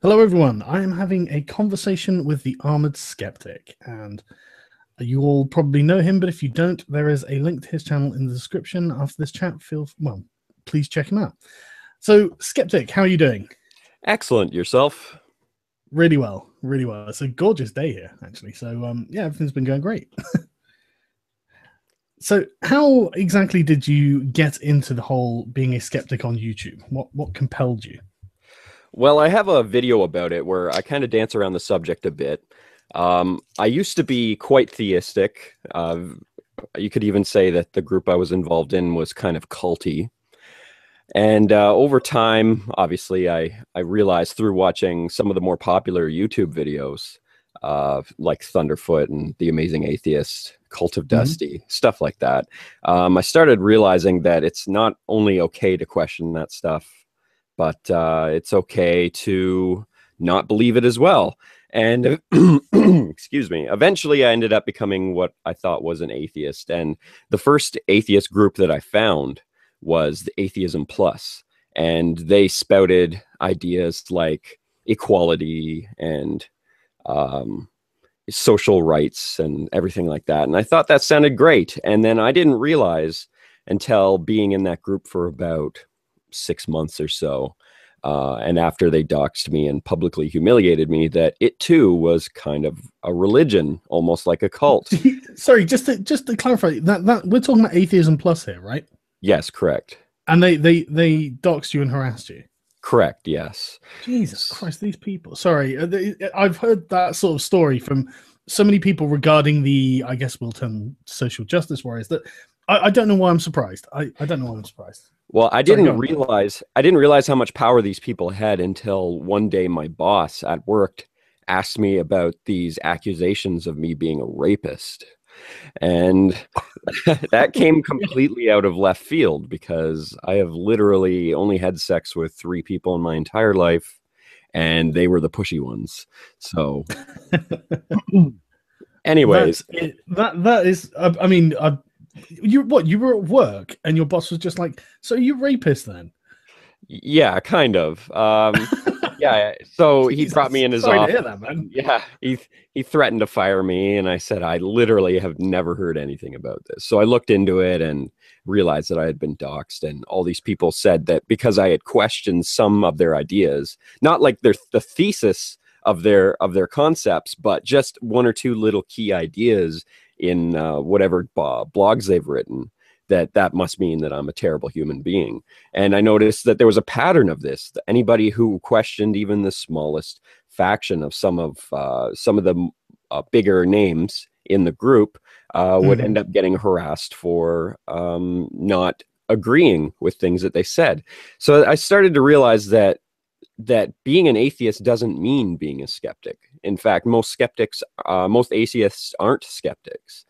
Hello, everyone. I am having a conversation with the Armored Skeptic, and you all probably know him, but if you don't, there is a link to his channel in the description after this chat. Please check him out. So, Skeptic, how are you doing? Excellent. Yourself? Really well, really well. It's a gorgeous day here, actually. So, yeah, everything's been going great. So, how exactly did you get into the whole being a skeptic on YouTube? What compelled you? Well, I have a video about it where I kind of dance around the subject a bit. I used to be quite theistic. You could even say that the group I was involved in was kind of culty. And over time, obviously, I realized through watching some of the more popular YouTube videos, like Thunderfoot and The Amazing Atheist, Cult of Dusty, stuff like that. I started realizing that it's not only okay to question that stuff, but it's okay to not believe it as well. And excuse me, eventually I ended up becoming what I thought was an atheist. And the first atheist group that I found was the Atheism Plus. And they spouted ideas like equality and social rights and everything like that. And I thought that sounded great. And then I didn't realize until being in that group for about 6 months or so, and after they doxed me and publicly humiliated me, that it too was kind of a religion, almost like a cult. Sorry, just to clarify, that we're talking about Atheism Plus here, right? Yes, correct. And they doxed you and harassed you. Correct, yes. Jesus Christ, these people. Sorry, I've heard that sort of story from so many people regarding the, I guess we'll term social justice warriors, that I don't know why I'm surprised. I don't know why I'm surprised. Well, I Sorry, didn't realize how much power these people had until one day my boss at work asked me about these accusations of me being a rapist. And that came completely out of left field because I have literally only had sex with 3 people in my entire life, and they were the pushy ones. So, anyways, that is. I mean, you were at work and your boss was just like, "So you rapist then?" yeah, kind of. Yeah, so he brought me in his Sorry to office. hear that, man. Yeah, he threatened to fire me, and I said I literally have never heard anything about this. So I looked into it and realized that I had been doxxed, and all these people said that because I had questioned some of their ideas, not like the thesis of their concepts, but just one or two little key ideas in whatever blogs they've written, that must mean that I'm a terrible human being. And I noticed that there was a pattern of this. Anybody who questioned even the smallest faction of some of the bigger names in the group would end up getting harassed for not agreeing with things that they said. So I started to realize that being an atheist doesn't mean being a skeptic. In fact, most atheists aren't skeptics.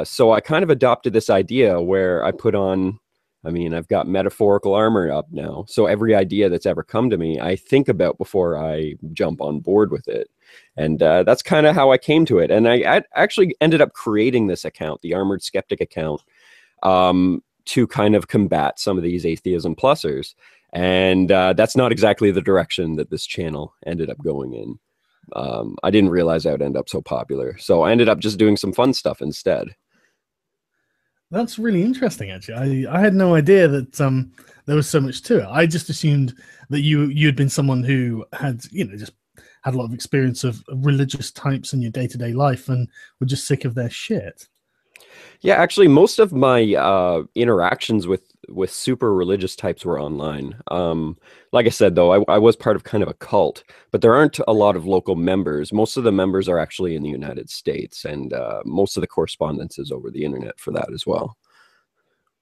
So I kind of adopted this idea where I put on, I mean, I've got metaphorical armor up now. So every idea that's ever come to me, I think about before I jump on board with it. And that's kind of how I came to it. And I actually ended up creating this account, the Armored Skeptic account, to kind of combat some of these atheism plusers. And that's not exactly the direction that this channel ended up going in. I didn't realize I would end up so popular. So I ended up just doing some fun stuff instead. That's really interesting, actually. I had no idea that there was so much to it. I just assumed that you'd been someone who had, just had a lot of experience of religious types in your day-to-day life and were just sick of their shit. Yeah, actually, most of my interactions with super religious types were online. Like I said, though, I was part of kind of a cult, but there aren't a lot of local members. Most of the members are actually in the United States, and most of the correspondence is over the internet for that as well.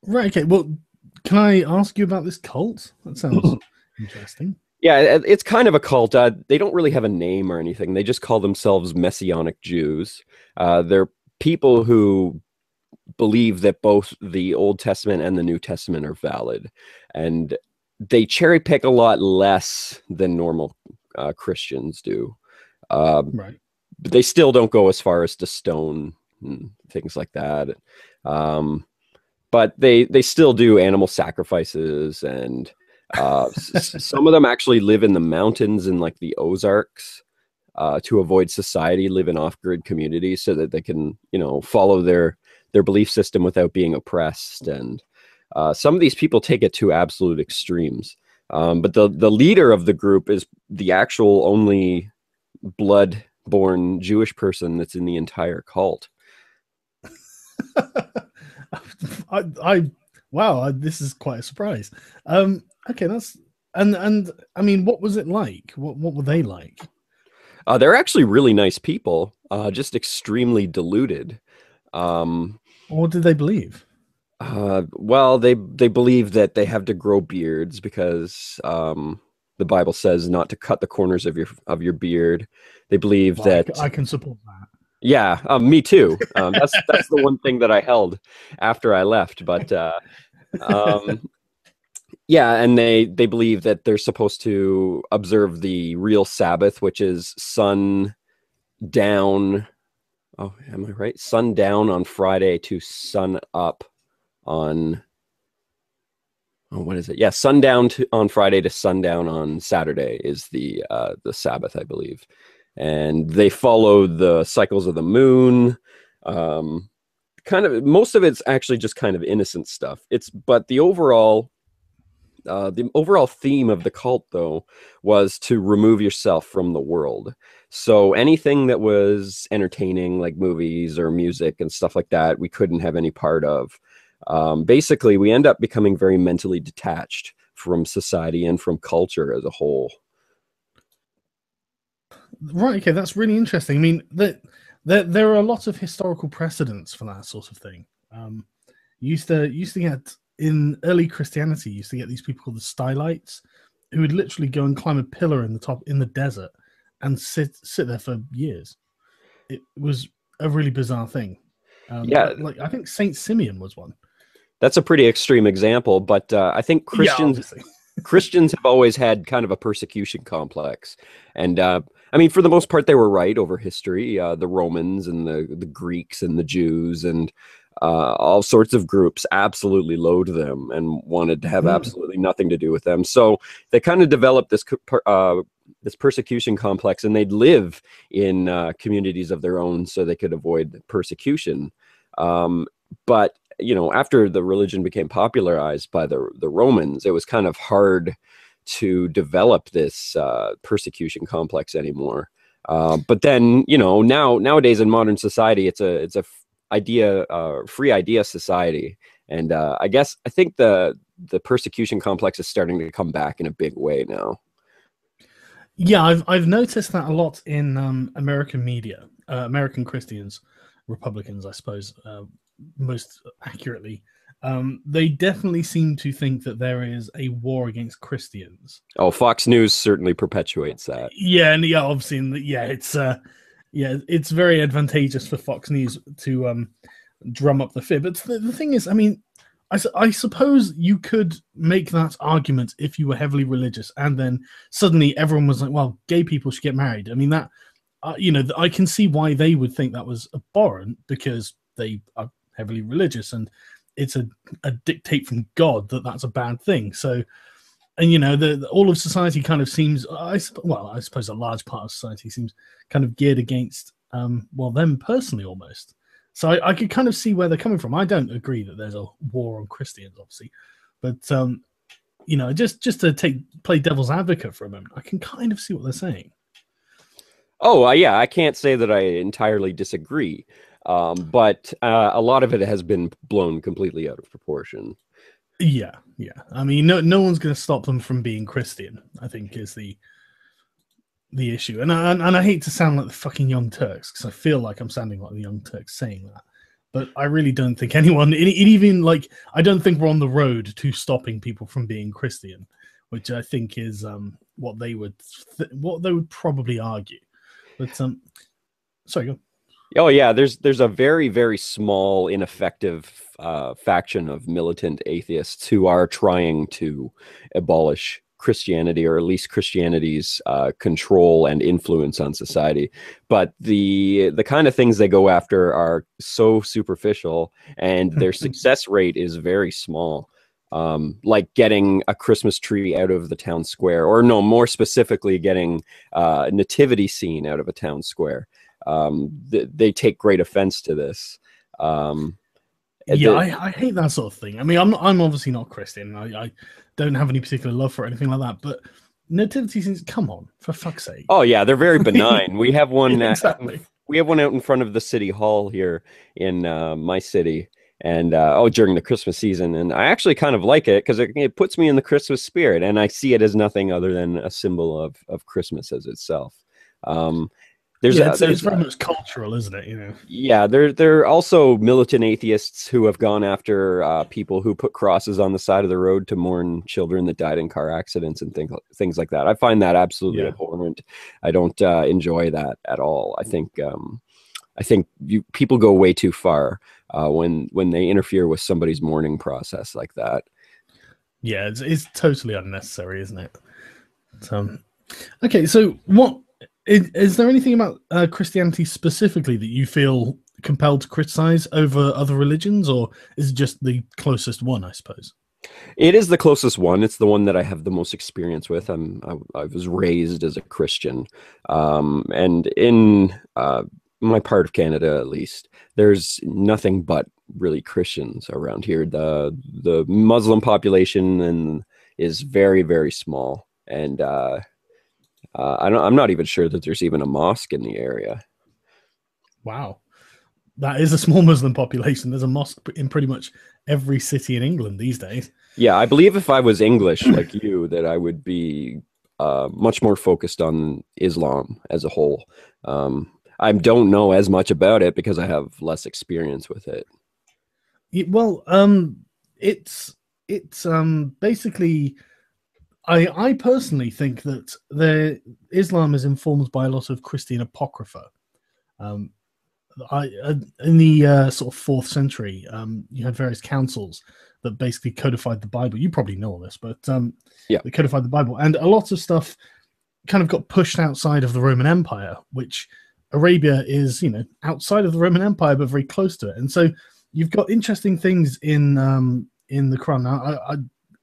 Right. Okay. Well, can I ask you about this cult? That sounds interesting. Yeah, it's kind of a cult. They don't really have a name or anything. They just call themselves Messianic Jews. They're people who believe that both the Old Testament and the New Testament are valid. And they cherry pick a lot less than normal Christians do. Right. But they still don't go as far as to stone and things like that. But they still do animal sacrifices and Some of them actually live in the mountains in like the Ozarks to avoid society, live in off-grid communities so that they can, follow their belief system without being oppressed. And some of these people take it to absolute extremes. But the leader of the group is the actual only blood-born Jewish person that's in the entire cult. Wow, this is quite a surprise. Okay, that's and I mean, what was it like? What were they like? They're actually really nice people, just extremely deluded. What did they believe? Well, they believe that they have to grow beards because the Bible says not to cut the corners of your beard. They believe that I can support that. Yeah, me too. That's the one thing that I held after I left. But yeah, and they believe that they're supposed to observe the real Sabbath, which is sun down. Oh, am I right? Sundown on Friday to sun up on. Oh, what is it? Yeah, sundown on Friday to sundown on Saturday is the Sabbath, I believe. And they follow the cycles of the moon. Kind of most of it's actually just kind of innocent stuff. But the overall theme of the cult, though, was to remove yourself from the world. So anything that was entertaining, like movies or music and stuff like that, we couldn't have any part of. Basically, we end up becoming very mentally detached from society and from culture as a whole. Right. Okay, that's really interesting. I mean, there are a lot of historical precedents for that sort of thing. Used to get in early Christianity. Used to get these people called the Stylites, who would literally go and climb a pillar in the desert and sit there for years. It was a really bizarre thing. Yeah, like I think Saint Simeon was one. That's a pretty extreme example, but I think Christians. Yeah, Christians have always had kind of a persecution complex. And I mean, for the most part, they were right over history. The Romans and the Greeks and the Jews and all sorts of groups absolutely loathed them and wanted to have absolutely nothing to do with them. So they kind of developed this persecution complex, and they'd live in communities of their own so they could avoid persecution. But after the religion became popularized by the Romans, it was kind of hard to develop this persecution complex anymore. But then, nowadays in modern society, it's a free idea society, and I think the persecution complex is starting to come back in a big way now. Yeah, I've noticed that a lot in American media, American Christians, Republicans, I suppose. Most accurately, they definitely seem to think that there is a war against Christians. Oh, Fox News certainly perpetuates that. Yeah, and obviously, it's very advantageous for Fox News to drum up the fear. But the thing is, I mean, I suppose you could make that argument if you were heavily religious, and then suddenly everyone was like, "Well, gay people should get married." I mean, that I can see why they would think that was abhorrent, because they are heavily religious, and it's a dictate from God that's a bad thing. So, and all of society kind of seems, I suppose a large part of society seems kind of geared against them personally almost. So I could kind of see where they're coming from. I don't agree that there's a war on Christians, obviously, but just to play devil's advocate for a moment, I can kind of see what they're saying. Oh, yeah, I can't say that I entirely disagree. But a lot of it has been blown completely out of proportion. Yeah. I mean, no one's going to stop them from being Christian, I think, is the issue. And I hate to sound like the fucking Young Turks, because I feel like I'm sounding like the Young Turks saying that. But I really don't think anyone, even like, I don't think we're on the road to stopping people from being Christian, which I think is what they would probably argue. But sorry, go. Oh yeah, there's a very, very small, ineffective faction of militant atheists who are trying to abolish Christianity, or at least Christianity's control and influence on society. But the kind of things they go after are so superficial, and their success rate is very small. like getting a Christmas tree out of the town square, or no, more specifically, getting a nativity scene out of a town square. They take great offense to this. Yeah, I hate that sort of thing. I mean, I'm obviously not Christian. I don't have any particular love for anything like that. But nativity scenes, come on, for fuck's sake. Oh yeah, they're very benign. We have one. Exactly. We have one out in front of the city hall here in my city, and during the Christmas season, and I actually kind of like it because it puts me in the Christmas spirit, and I see it as nothing other than a symbol of Christmas as itself. It's very much cultural, isn't it? You know. Yeah, there are also militant atheists who have gone after people who put crosses on the side of the road to mourn children that died in car accidents and things like that. I find that absolutely abhorrent. I don't enjoy that at all. I think people go way too far when they interfere with somebody's mourning process like that. Yeah, it's totally unnecessary, isn't it? Okay, so what? Is there anything about Christianity specifically that you feel compelled to criticize over other religions, or is it just the closest one, I suppose? It is the closest one. It's the one that I have the most experience with. I was raised as a Christian, and in my part of Canada, at least, there's nothing but really Christians around here. The Muslim population is very, very small, and I'm not even sure that there's even a mosque in the area. Wow. That is a small Muslim population. There's a mosque in pretty much every city in England these days. Yeah, I believe if I was English like you, that I would be much more focused on Islam as a whole. I don't know as much about it because I have less experience with it. Well, it's basically... I personally think that Islam is informed by a lot of Christian apocrypha. In the sort of 4th century, you had various councils that basically codified the Bible. You probably know all this, but they codified the Bible, and a lot of stuff kind of got pushed outside of the Roman Empire, which Arabia is, outside of the Roman Empire, but very close to it. And so you've got interesting things in the Quran. Now,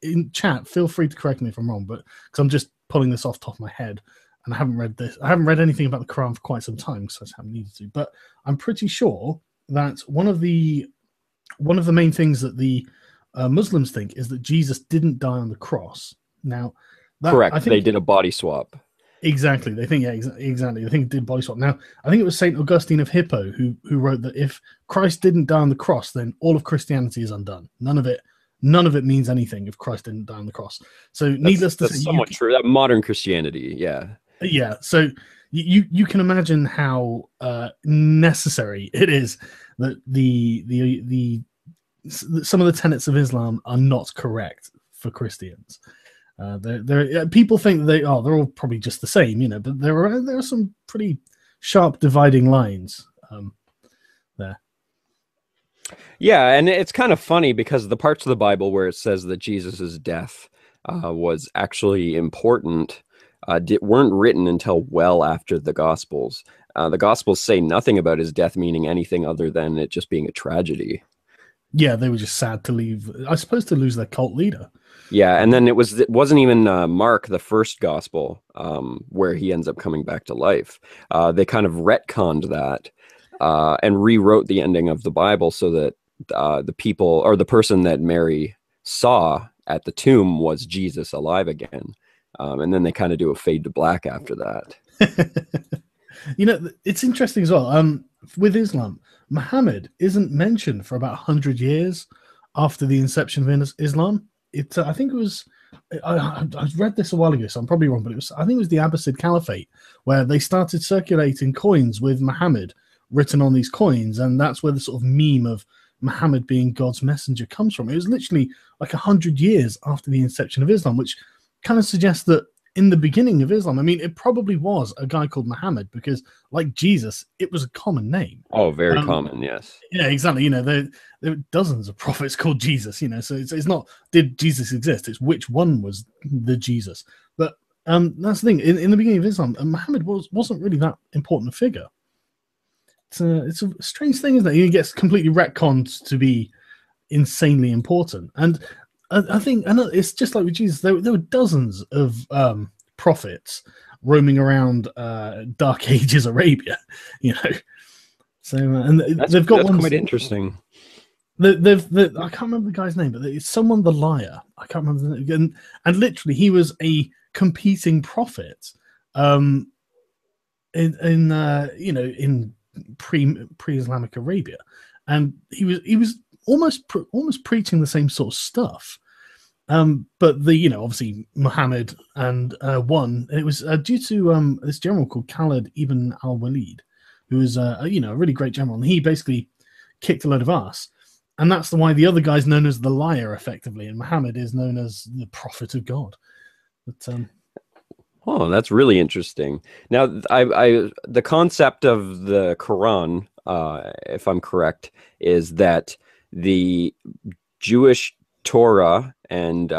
in chat, feel free to correct me if I'm wrong, but because I'm just pulling this off the top of my head, and I haven't read anything about the Quran for quite some time, because I haven't needed to. But I'm pretty sure that one of the main things that the Muslims think is that Jesus didn't die on the cross. Now, correct. I think they did a body swap. Exactly. They think exactly. They think it did body swap. Now, I think it was Saint Augustine of Hippo who wrote that if Christ didn't die on the cross, then all of Christianity is undone. None of it means anything if Christ didn't die on the cross. So needless to say, that's somewhat true. That modern Christianity, yeah. So you can imagine how necessary it is that some of the tenets of Islam are not correct for Christians. People think they're all probably just the same, but there are some pretty sharp dividing lines there. Yeah, and it's kind of funny because the parts of the Bible where it says that Jesus's death was actually important weren't written until well after the Gospels. The Gospels say nothing about his death meaning anything other than it just being a tragedy. Yeah, they were just sad to leave. I suppose to lose their cult leader. Yeah, and then it wasn't even Mark, the first Gospel, where he ends up coming back to life. They kind of retconned that. And rewrote the ending of the Bible so that the people, or the person that Mary saw at the tomb, was Jesus alive again. And then they kind of do a fade to black after that. It's interesting as well. With Islam, Muhammad isn't mentioned for about 100 years after the inception of Islam. I think it was... I read this a while ago, so I'm probably wrong, but I think it was the Abbasid Caliphate where they started circulating coins with Muhammad written on these coins, and that's where the sort of meme of Muhammad being God's messenger comes from. It was literally like 100 years after the inception of Islam, which kind of suggests that in the beginning of Islam, I mean, it probably was a guy called Muhammad, because like Jesus, it was a common name. Oh, very common, yes. Yeah, exactly. There are dozens of prophets called Jesus, so it's not did Jesus exist, it's which one was the Jesus. But that's the thing, in the beginning of Islam, Muhammad wasn't really that important a figure. It's a strange thing, isn't it? He gets completely retconned to be insanely important. And I think, and it's just like with Jesus. There were dozens of prophets roaming around Dark Ages Arabia, you know. So and they've got that's one. quite interesting. I can't remember the guy's name, but it's someone the liar. I can't remember the name. And literally, he was a competing prophet. In pre-Islamic Arabia, and he was almost preaching the same sort of stuff. But obviously Muhammad and won. And it was due to this general called Khalid ibn al-Walid, who was a really great general, and he basically kicked a load of ass. And that's why the other guy's known as the liar, effectively, and Muhammad is known as the prophet of God. But oh, that's really interesting. Now, the concept of the Quran, if I'm correct, is that the Jewish Torah and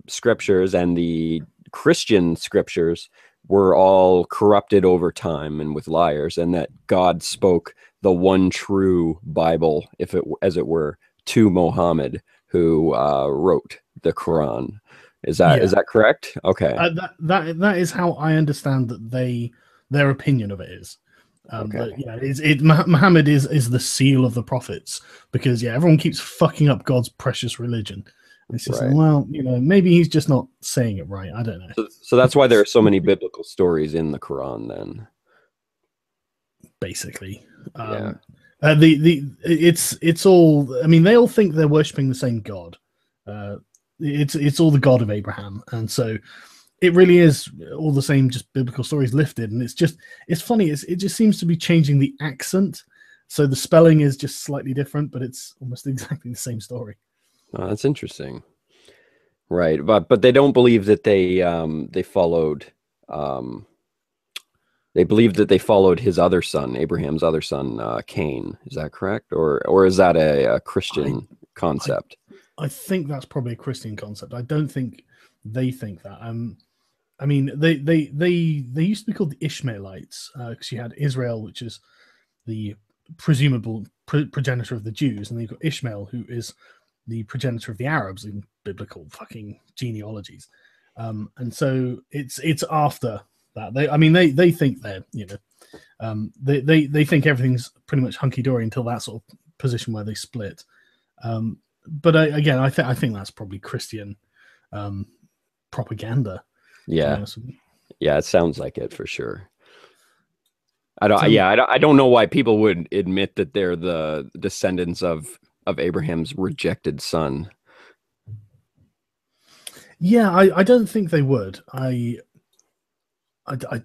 scriptures and the Christian scriptures were all corrupted over time and with liars, and that God spoke the one true Bible, as it were, to Muhammad, who wrote the Quran. Is that correct? Okay. That is how I understand that their opinion of it is. Okay. Muhammad is the seal of the prophets, because everyone keeps fucking up God's precious religion. It's just maybe he's just not saying it right. I don't know. So that's why there are so many biblical stories in the Quran, then. Basically, it's all. I mean, they all think they're worshiping the same God. It's all the God of Abraham, and so it really is all the same, just biblical stories lifted. And it's funny. It just seems to be changing the accent, so the spelling is just slightly different, but it's almost exactly the same story. Oh, that's interesting, right? But they don't believe that they followed. They believed that they followed his other son, Abraham's other son, Cain. Is that correct, or is that a Christian concept? I think that's probably a Christian concept. I don't think they think that. I mean, they used to be called the Ishmaelites, because you had Israel, which is the presumable progenitor of the Jews, and then you've got Ishmael, who is the progenitor of the Arabs in biblical fucking genealogies. And so it's after that. They think they're, they think everything's pretty much hunky dory until that sort of position where they split. But again, I think that's probably Christian propaganda. Yeah, it sounds like it for sure. I don't know why people would admit that they're the descendants of Abraham's rejected son. Yeah, I don't think they would. I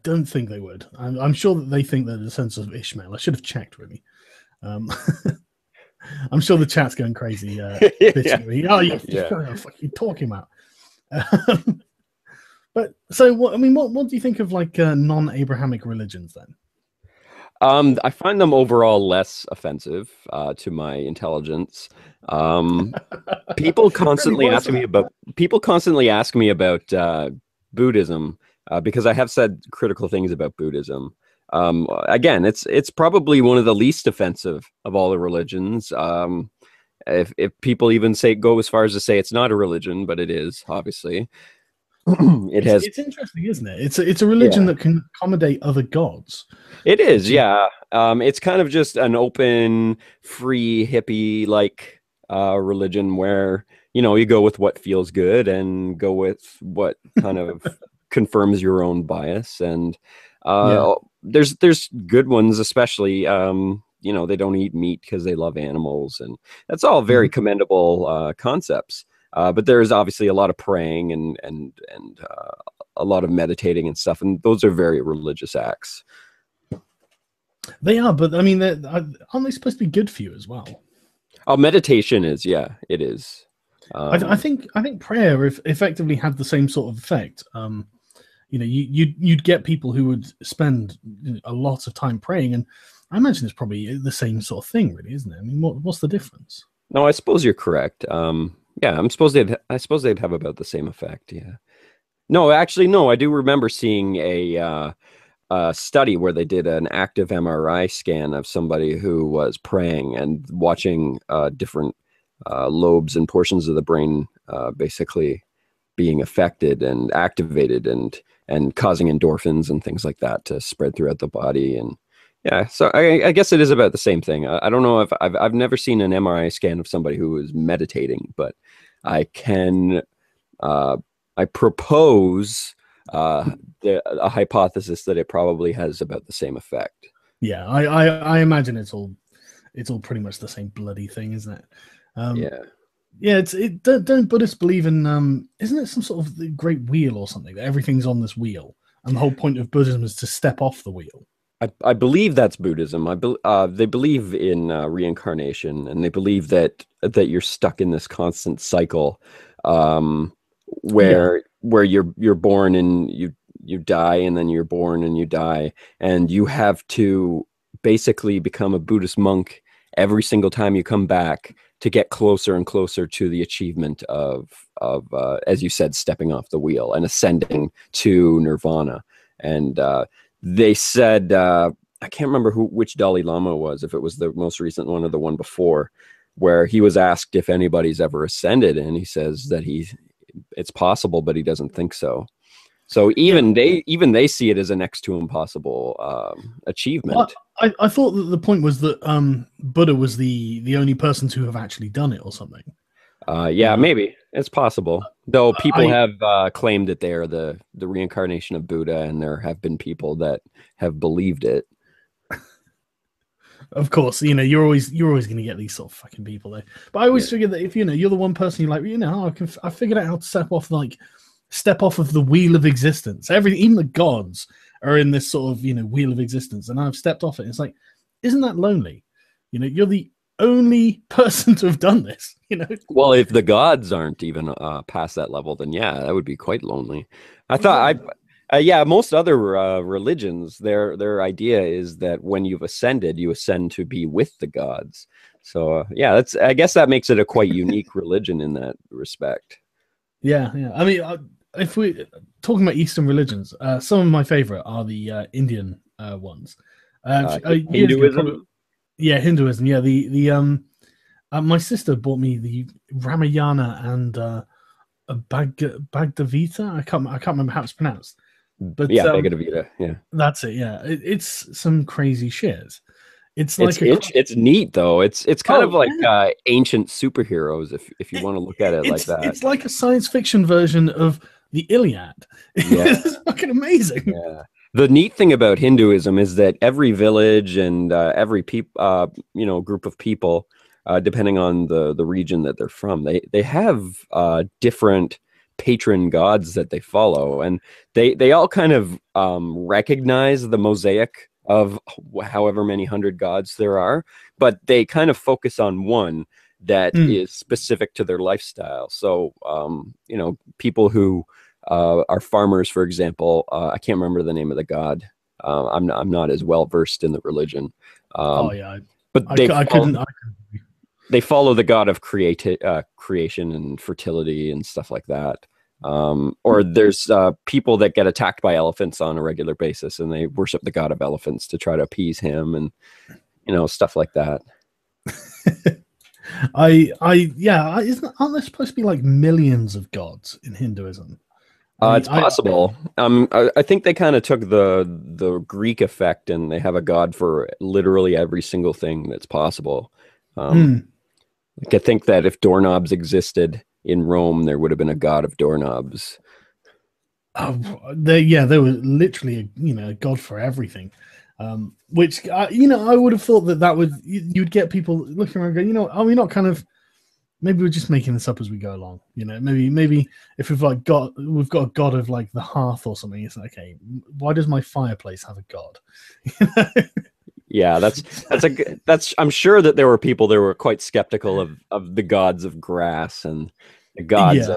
don't think they would. I'm sure that they think they're the descendants of Ishmael. I should have checked, really. I'm sure the chat's going crazy. Me. Oh, what the fuck are you talking about? But so, what do you think of like non-Abrahamic religions then? I find them overall less offensive to my intelligence. People constantly ask me about Buddhism, because I have said critical things about Buddhism. Again, it's probably one of the least offensive of all the religions. If people even go as far as to say it's not a religion, but it is, obviously. It's interesting, isn't it? It's a religion that can accommodate other gods. It is, yeah. It's kind of just an open, free, hippie like religion where you go with what feels good and go with what kind of confirms your own bias. And there's good ones, especially they don't eat meat because they love animals, and that's all very commendable concepts. But there is obviously a lot of praying and a lot of meditating and stuff, and those are very religious acts. They are, but I mean, aren't they supposed to be good for you as well? Oh, meditation is, it is. I think prayer effectively had the same sort of effect. You'd get people who would spend a lot of time praying, and I imagine it's probably the same sort of thing, really, isn't it? I mean, what's the difference? No, I suppose you're correct. I suppose they'd have about the same effect. Yeah. No, actually, no. I do remember seeing a study where they did an active MRI scan of somebody who was praying and watching different lobes and portions of the brain basically being affected and activated and causing endorphins and things like that to spread throughout the body. And yeah, so I guess it is about the same thing. I don't know if I've never seen an MRI scan of somebody who is meditating, but I can I propose a hypothesis that it probably has about the same effect. Yeah, I imagine it's all pretty much the same bloody thing, isn't it? Yeah. Yeah, don't Buddhists believe in isn't it some sort of the great wheel or something, that everything's on this wheel, and the whole point of Buddhism is to step off the wheel? I believe that's Buddhism. They believe in reincarnation, and they believe that you're stuck in this constant cycle, where you're born and you die, and then you're born and you die, and you have to basically become a Buddhist monk every single time you come back to get closer and closer to the achievement of as you said, stepping off the wheel and ascending to nirvana. And they said, I can't remember which Dalai Lama was, if it was the most recent one or the one before, where he was asked if anybody's ever ascended, and he says that it's possible, but he doesn't think so. So even they see it as a next to impossible achievement. Well, I thought that the point was that Buddha was the only person to have actually done it or something. Yeah, maybe it's possible. Though people have claimed that they are the reincarnation of Buddha, and there have been people that have believed it. Of course, you're always going to get these sort of fucking people there. But I always figure that if you're the one person, you're like, I figured out how to step off of the wheel of existence. Even the gods are in this sort of wheel of existence, and I've stepped off it. It's like, isn't that lonely? You're the only person to have done this. Well, if the gods aren't even past that level, then yeah, that would be quite lonely. I thought most other religions, their idea is that when you've ascended, you ascend to be with the gods. So I guess that makes it a quite unique religion in that respect. Yeah. I mean, if we're talking about Eastern religions, some of my favorite are the Indian ones. Hinduism? Hinduism. Yeah, the my sister bought me the Ramayana and Bhagavad Gita. I can't remember how it's pronounced. But Bhagavad Gita. Yeah, that's it. Yeah, it's some crazy shit. It's neat though. It's kind of like ancient superheroes if you want to look at it like that. It's like a science fiction version of the Iliad. Yeah. It's fucking amazing. Yeah. The neat thing about Hinduism is that every village and every group of people, depending on the region that they're from, they have different patron gods that they follow, and they all kind of recognize the mosaic of however many hundred gods there are, but they kind of focus on one that is specific to their lifestyle. So people who are farmers, for example, I can't remember the name of the god. I'm not as well versed in the religion. But they follow the god of creation and fertility and stuff like that. Or there's people that get attacked by elephants on a regular basis, and they worship the god of elephants to try to appease him, and stuff like that. aren't there supposed to be like millions of gods in Hinduism? It's possible. I think they kind of took the Greek effect, and they have a god for literally every single thing that's possible. Like I think that if doorknobs existed in Rome, there would have been a god of doorknobs. There was literally a god for everything. Which I would have thought that you'd get people looking around going, are we not kind of, maybe we're just making this up as we go along. Maybe if we've got a god of like the hearth or something, it's like, okay, why does my fireplace have a god? Yeah, that's I'm sure that there were people that were quite skeptical of the gods of grass and the gods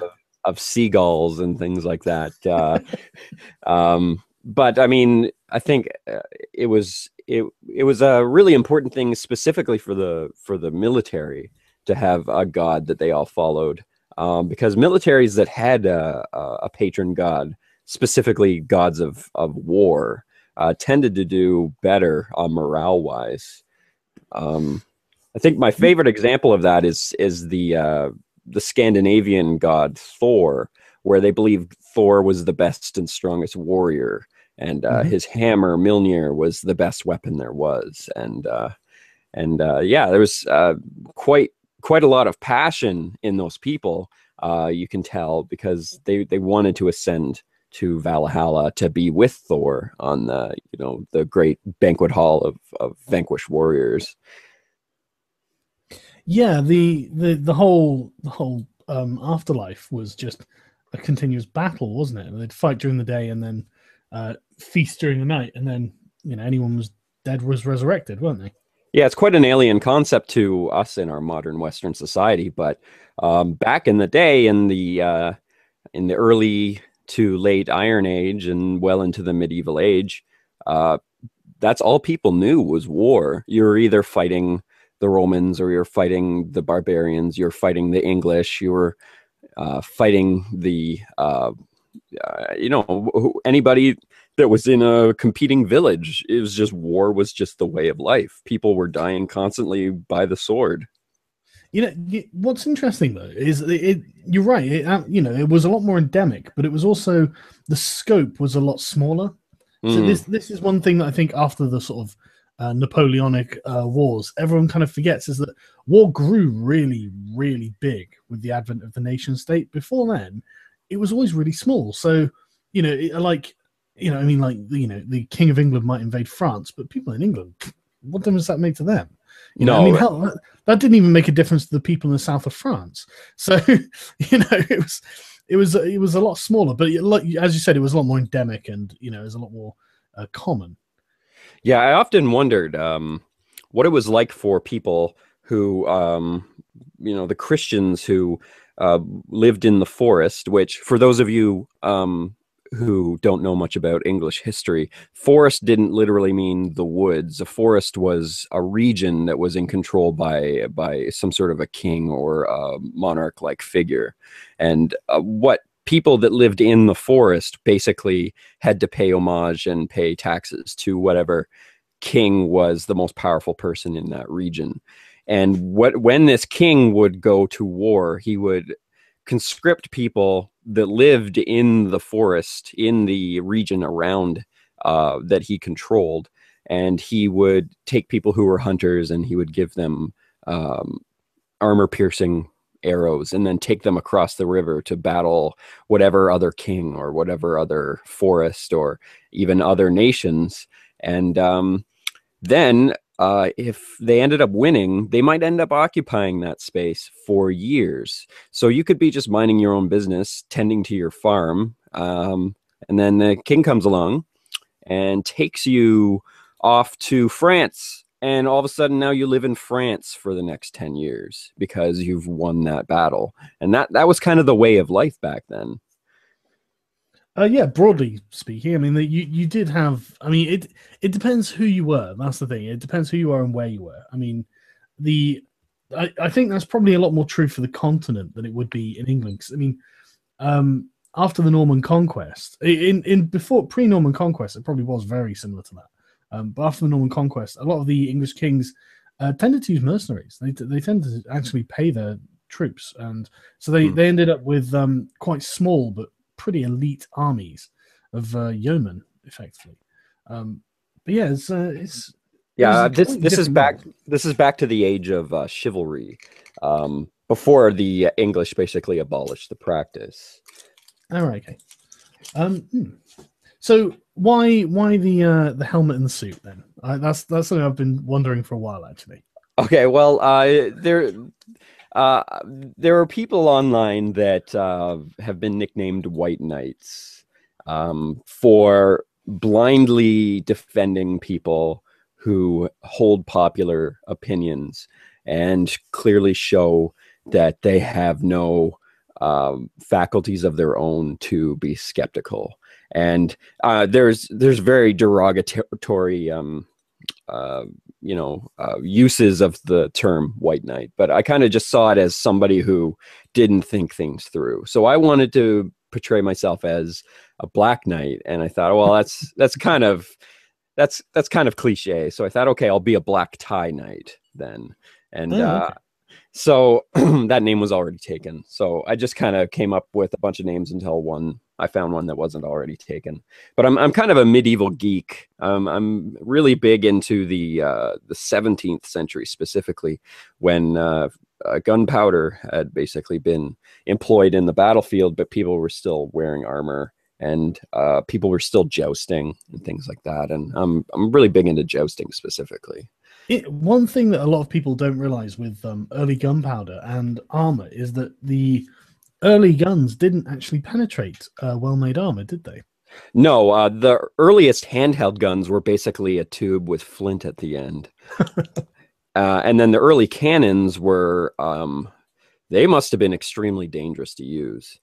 of seagulls and things like that. But I mean, I think it was a really important thing specifically for the military to have a god that they all followed, because militaries that had a patron god, specifically gods of war, tended to do better morale-wise. I think my favorite example of that is the the Scandinavian god Thor, where they believed Thor was the best and strongest warrior, and his hammer Mjolnir was the best weapon there was, and yeah, there was quite a lot of passion in those people. You can tell, because they wanted to ascend to Valhalla to be with Thor on the great banquet hall of vanquished warriors. Yeah, the whole afterlife was just a continuous battle, wasn't it? They'd fight during the day and then feast during the night, and then anyone was dead was resurrected, weren't they? Yeah, it's quite an alien concept to us in our modern Western society, but back in the day, in the early to late Iron Age and well into the medieval age, that's all people knew was war. You're either fighting the Romans, or you're fighting the barbarians, you're fighting the English, you were fighting the anybody that was in a competing village. It was just, war was just the way of life. People were dying constantly by the sword. What's interesting though is you're right. It was a lot more endemic, but it was also, the scope was a lot smaller. So this is one thing that I think after the sort of Napoleonic wars, everyone kind of forgets, is that war grew really, really big with the advent of the nation state. Before then, it was always really small. So, the King of England might invade France, but people in England, what difference does that make to them? Hell, that didn't even make a difference to the people in the south of France. So, it was a lot smaller, but as you said, it was a lot more endemic, and it was a lot more common. Yeah, I often wondered what it was like for people who, the Christians who lived in the forest, which, for those of you who don't know much about English history, forest didn't literally mean the woods. A forest was a region that was in control by some sort of a king or a monarch-like figure. And what people that lived in the forest basically had to pay homage and pay taxes to whatever king was the most powerful person in that region. And when this king would go to war, he would conscript people that lived in the forest, in the region around that he controlled, and he would take people who were hunters, and he would give them armor-piercing arrows, and then take them across the river to battle whatever other king or whatever other forest or even other nations. And then if they ended up winning, they might end up occupying that space for years. So you could be just minding your own business, tending to your farm, and then the king comes along and takes you off to France. And all of a sudden now you live in France for the next 10 years because you've won that battle. And that was kind of the way of life back then. Yeah, broadly speaking, I mean, you did have. I mean, it depends who you were. That's the thing. It depends who you are and where you were. I mean, I think that's probably a lot more true for the continent than it would be in England. 'Cause, I mean, after the Norman Conquest, before pre-Norman Conquest, it probably was very similar to that. But after the Norman Conquest, a lot of the English kings tended to use mercenaries. They tended to actually pay their troops, and so they ended up with quite small but pretty elite armies of yeomen, effectively. But yeah, this is back. This is back to the age of chivalry, before the English basically abolished the practice. All right, okay. So why the helmet and the suit then? That's something I've been wondering for a while, actually. Okay, well, there are people online that have been nicknamed White Knights for blindly defending people who hold popular opinions and clearly show that they have no faculties of their own to be skeptical. And there's very derogatory uses of the term white knight, but I kind of just saw it as somebody who didn't think things through. So I wanted to portray myself as a black knight, and I thought, well, that's kind of cliche. So I thought, okay, I'll be a black tie knight then. And So that name was already taken. So I just kind of came up with a bunch of names until I found one that wasn't already taken. But I'm kind of a medieval geek. I'm really big into the 17th century specifically, when gunpowder had basically been employed in the battlefield, but people were still wearing armor, and people were still jousting and things like that. And I'm really big into jousting specifically. One thing that a lot of people don't realize with early gunpowder and armor is that the early guns didn't actually penetrate well-made armor, did they? No, the earliest handheld guns were basically a tube with flint at the end. And then the early cannons were, they must have been extremely dangerous to use.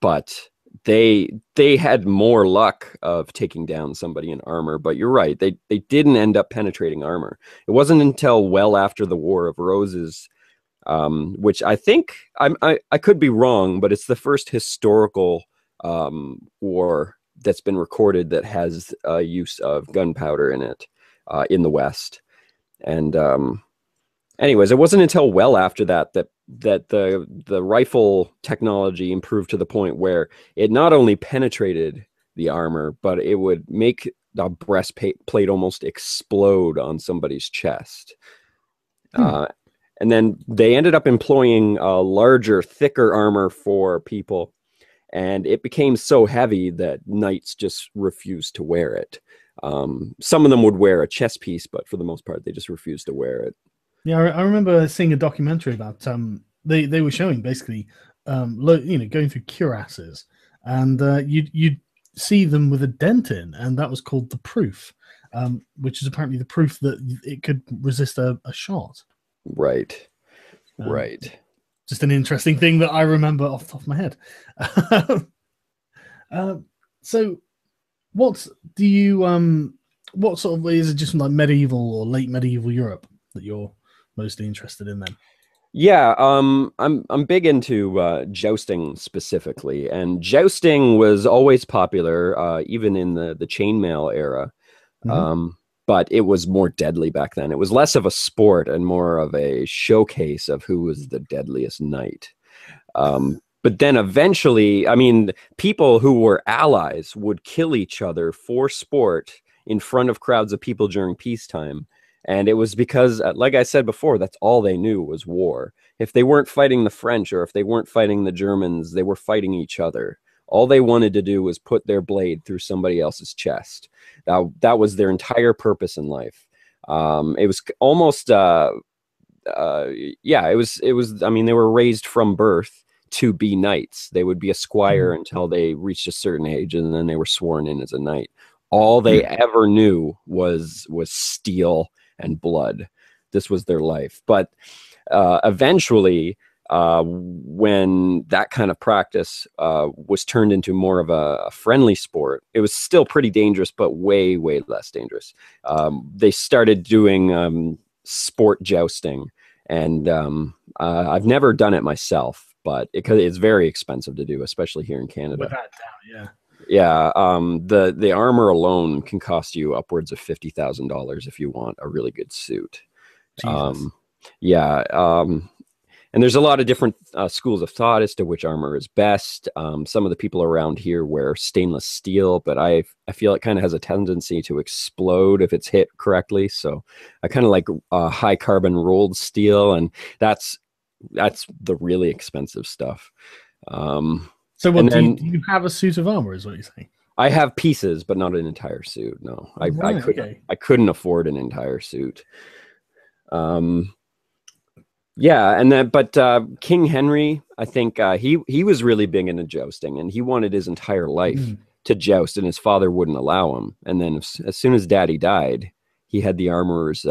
But they had more luck of taking down somebody in armor. But you're right, they didn't end up penetrating armor. It wasn't until well after the War of Roses, which I think I could be wrong, but it's the first historical war that's been recorded that has use of gunpowder in it in the West. And anyways, it wasn't until well after that the rifle technology improved to the point where it not only penetrated the armor, but it would make the breastplate almost explode on somebody's chest. And then they ended up employing larger, thicker armor for people, and it became so heavy that knights just refused to wear it. Some of them would wear a chest piece, but for the most part, they just refused to wear it. Yeah, I remember seeing a documentary about they were showing basically going through cuirasses, and you'd see them with a dent in, and that was called the proof, which is apparently the proof that it could resist a shot. Right. Right. Just an interesting thing that I remember off the top of my head. So what do you what sort of, is it just like medieval or late medieval Europe that you're mostly interested in then? Yeah, I'm big into jousting specifically, and jousting was always popular, even in the chainmail era. But it was more deadly back then. It was less of a sport and more of a showcase of who was the deadliest knight. But then eventually, I mean, people who were allies would kill each other for sport in front of crowds of people during peacetime. And it was because, like I said before, that's all they knew was war. If they weren't fighting the French or if they weren't fighting the Germans, they were fighting each other. All they wanted to do was put their blade through somebody else's chest. That was their entire purpose in life. It was almost, yeah, it was, I mean, they were raised from birth to be knights. They would be a squire until they reached a certain age, and then they were sworn in as a knight. All they ever knew was steel and blood. This was their life. But eventually, when that kind of practice was turned into more of a friendly sport, it was still pretty dangerous, but way, way less dangerous. They started doing sport jousting, and I've never done it myself, but it's very expensive to do, especially here in Canada. Without doubt, yeah. Yeah, the armor alone can cost you upwards of $50,000 if you want a really good suit. Yeah, and there's a lot of different schools of thought as to which armor is best. Some of the people around here wear stainless steel, but I feel it kind of has a tendency to explode if it's hit correctly. So I kind of like high carbon rolled steel, and that's the really expensive stuff. So what, do you have a suit of armor, is what you're saying? I have pieces, but not an entire suit. No, I couldn't afford an entire suit. Yeah, and then but King Henry, I think he was really big into jousting, and he wanted his entire life to joust, and his father wouldn't allow him. And then as soon as Daddy died, he had the armorers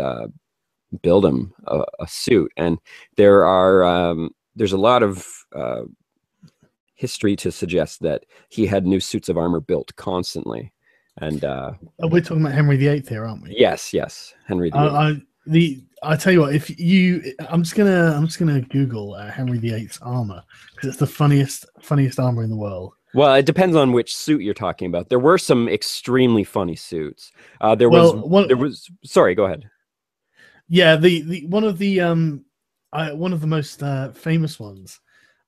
build him a suit. And there's a lot of history to suggest that he had new suits of armor built constantly. And we're talking about Henry VIII here, aren't we? Yes, Henry VIII. I tell you what, I'm just gonna Google Henry VIII's armor, because it's the funniest armor in the world. Well, it depends on which suit you're talking about. There were some extremely funny suits. Sorry, go ahead. Yeah, the one of the one of the most famous ones.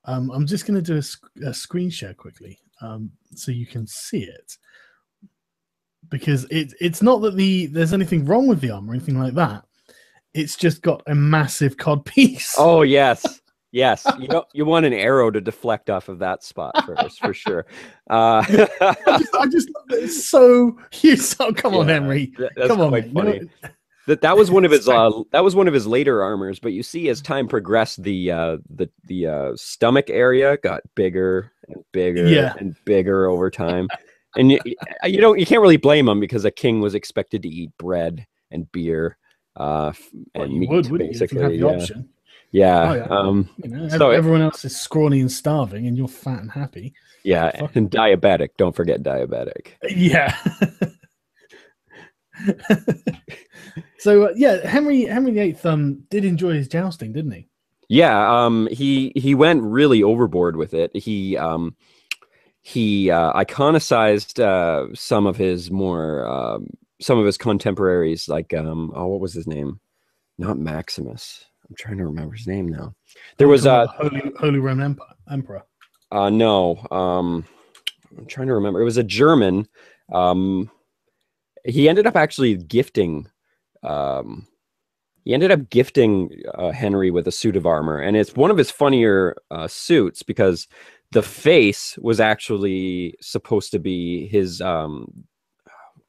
I'm just going to do a screen share quickly, so you can see it, because it's not that there's anything wrong with the armor or anything like that. It's just got a massive cod piece. Oh yes, yes. You want an arrow to deflect off of that spot first, for sure. I just it's so come on, Henry. That's come on, quite mate. funny. That was one of his later armors, but you see as time progressed, the stomach area got bigger and bigger and bigger over time. And you can't really blame him, because a king was expected to eat bread and beer and meat, basically. If you have the option. Yeah. Oh, yeah. So everyone else is scrawny and starving, and you're fat and happy. Yeah, and diabetic. Don't forget diabetic. Yeah. So Henry VIII did enjoy his jousting, didn't he? Yeah, he went really overboard with it. He iconicized some of his contemporaries, like what was his name? Not Maximus. I'm trying to remember his name now. There was Holy Roman Emperor. No, I'm trying to remember. It was a German. He ended up actually gifting. Henry with a suit of armor, and it's one of his funnier suits, because the face was actually supposed to be his. Oh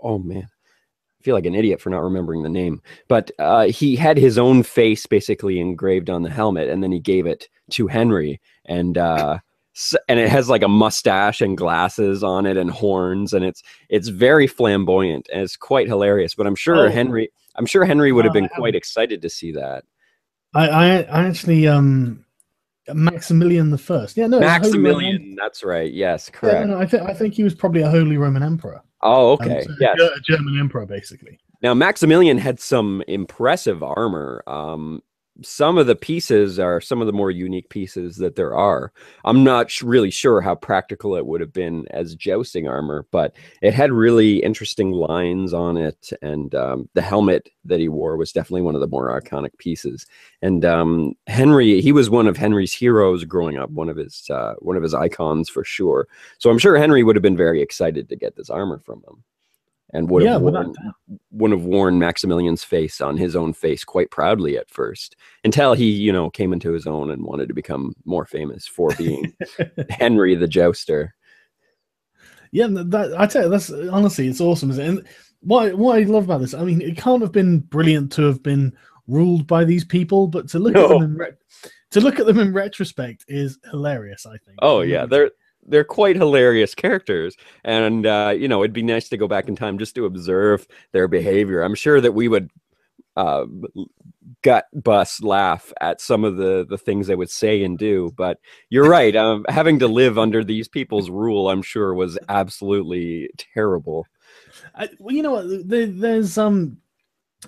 man, I feel like an idiot for not remembering the name. But he had his own face basically engraved on the helmet, and then he gave it to Henry, and it has like a mustache and glasses on it and horns, and it's very flamboyant, and it's quite hilarious. But I'm sure Henry would have been quite excited to see that. I actually Maximilian the First. Yeah, no, Maximilian. That's right. Yes, correct. Yeah, no, I think he was probably a Holy Roman Emperor. Oh, okay. So yes. A German emperor, basically. Now, Maximilian had some impressive armor. Some of the pieces are some of the more unique pieces that there are. I'm not really sure how practical it would have been as jousting armor, but it had really interesting lines on it, and the helmet that he wore was definitely one of the more iconic pieces. And Henry, he was one of Henry's heroes growing up, one of his icons for sure. So I'm sure Henry would have been very excited to get this armor from him, and would have worn Maximilian's face on his own face quite proudly at first, until he, came into his own and wanted to become more famous for being Henry the Jouster. Yeah, I tell you, that's honestly, it's awesome. And what I love about this, I mean, it can't have been brilliant to have been ruled by these people, but to look at them in retrospect is hilarious, I think. Oh yeah, they're quite hilarious characters, and it'd be nice to go back in time just to observe their behavior. I'm sure that we would gut bust laugh at some of the things they would say and do, but you're right. Having to live under these people's rule, I'm sure, was absolutely terrible. Well, you know what? There's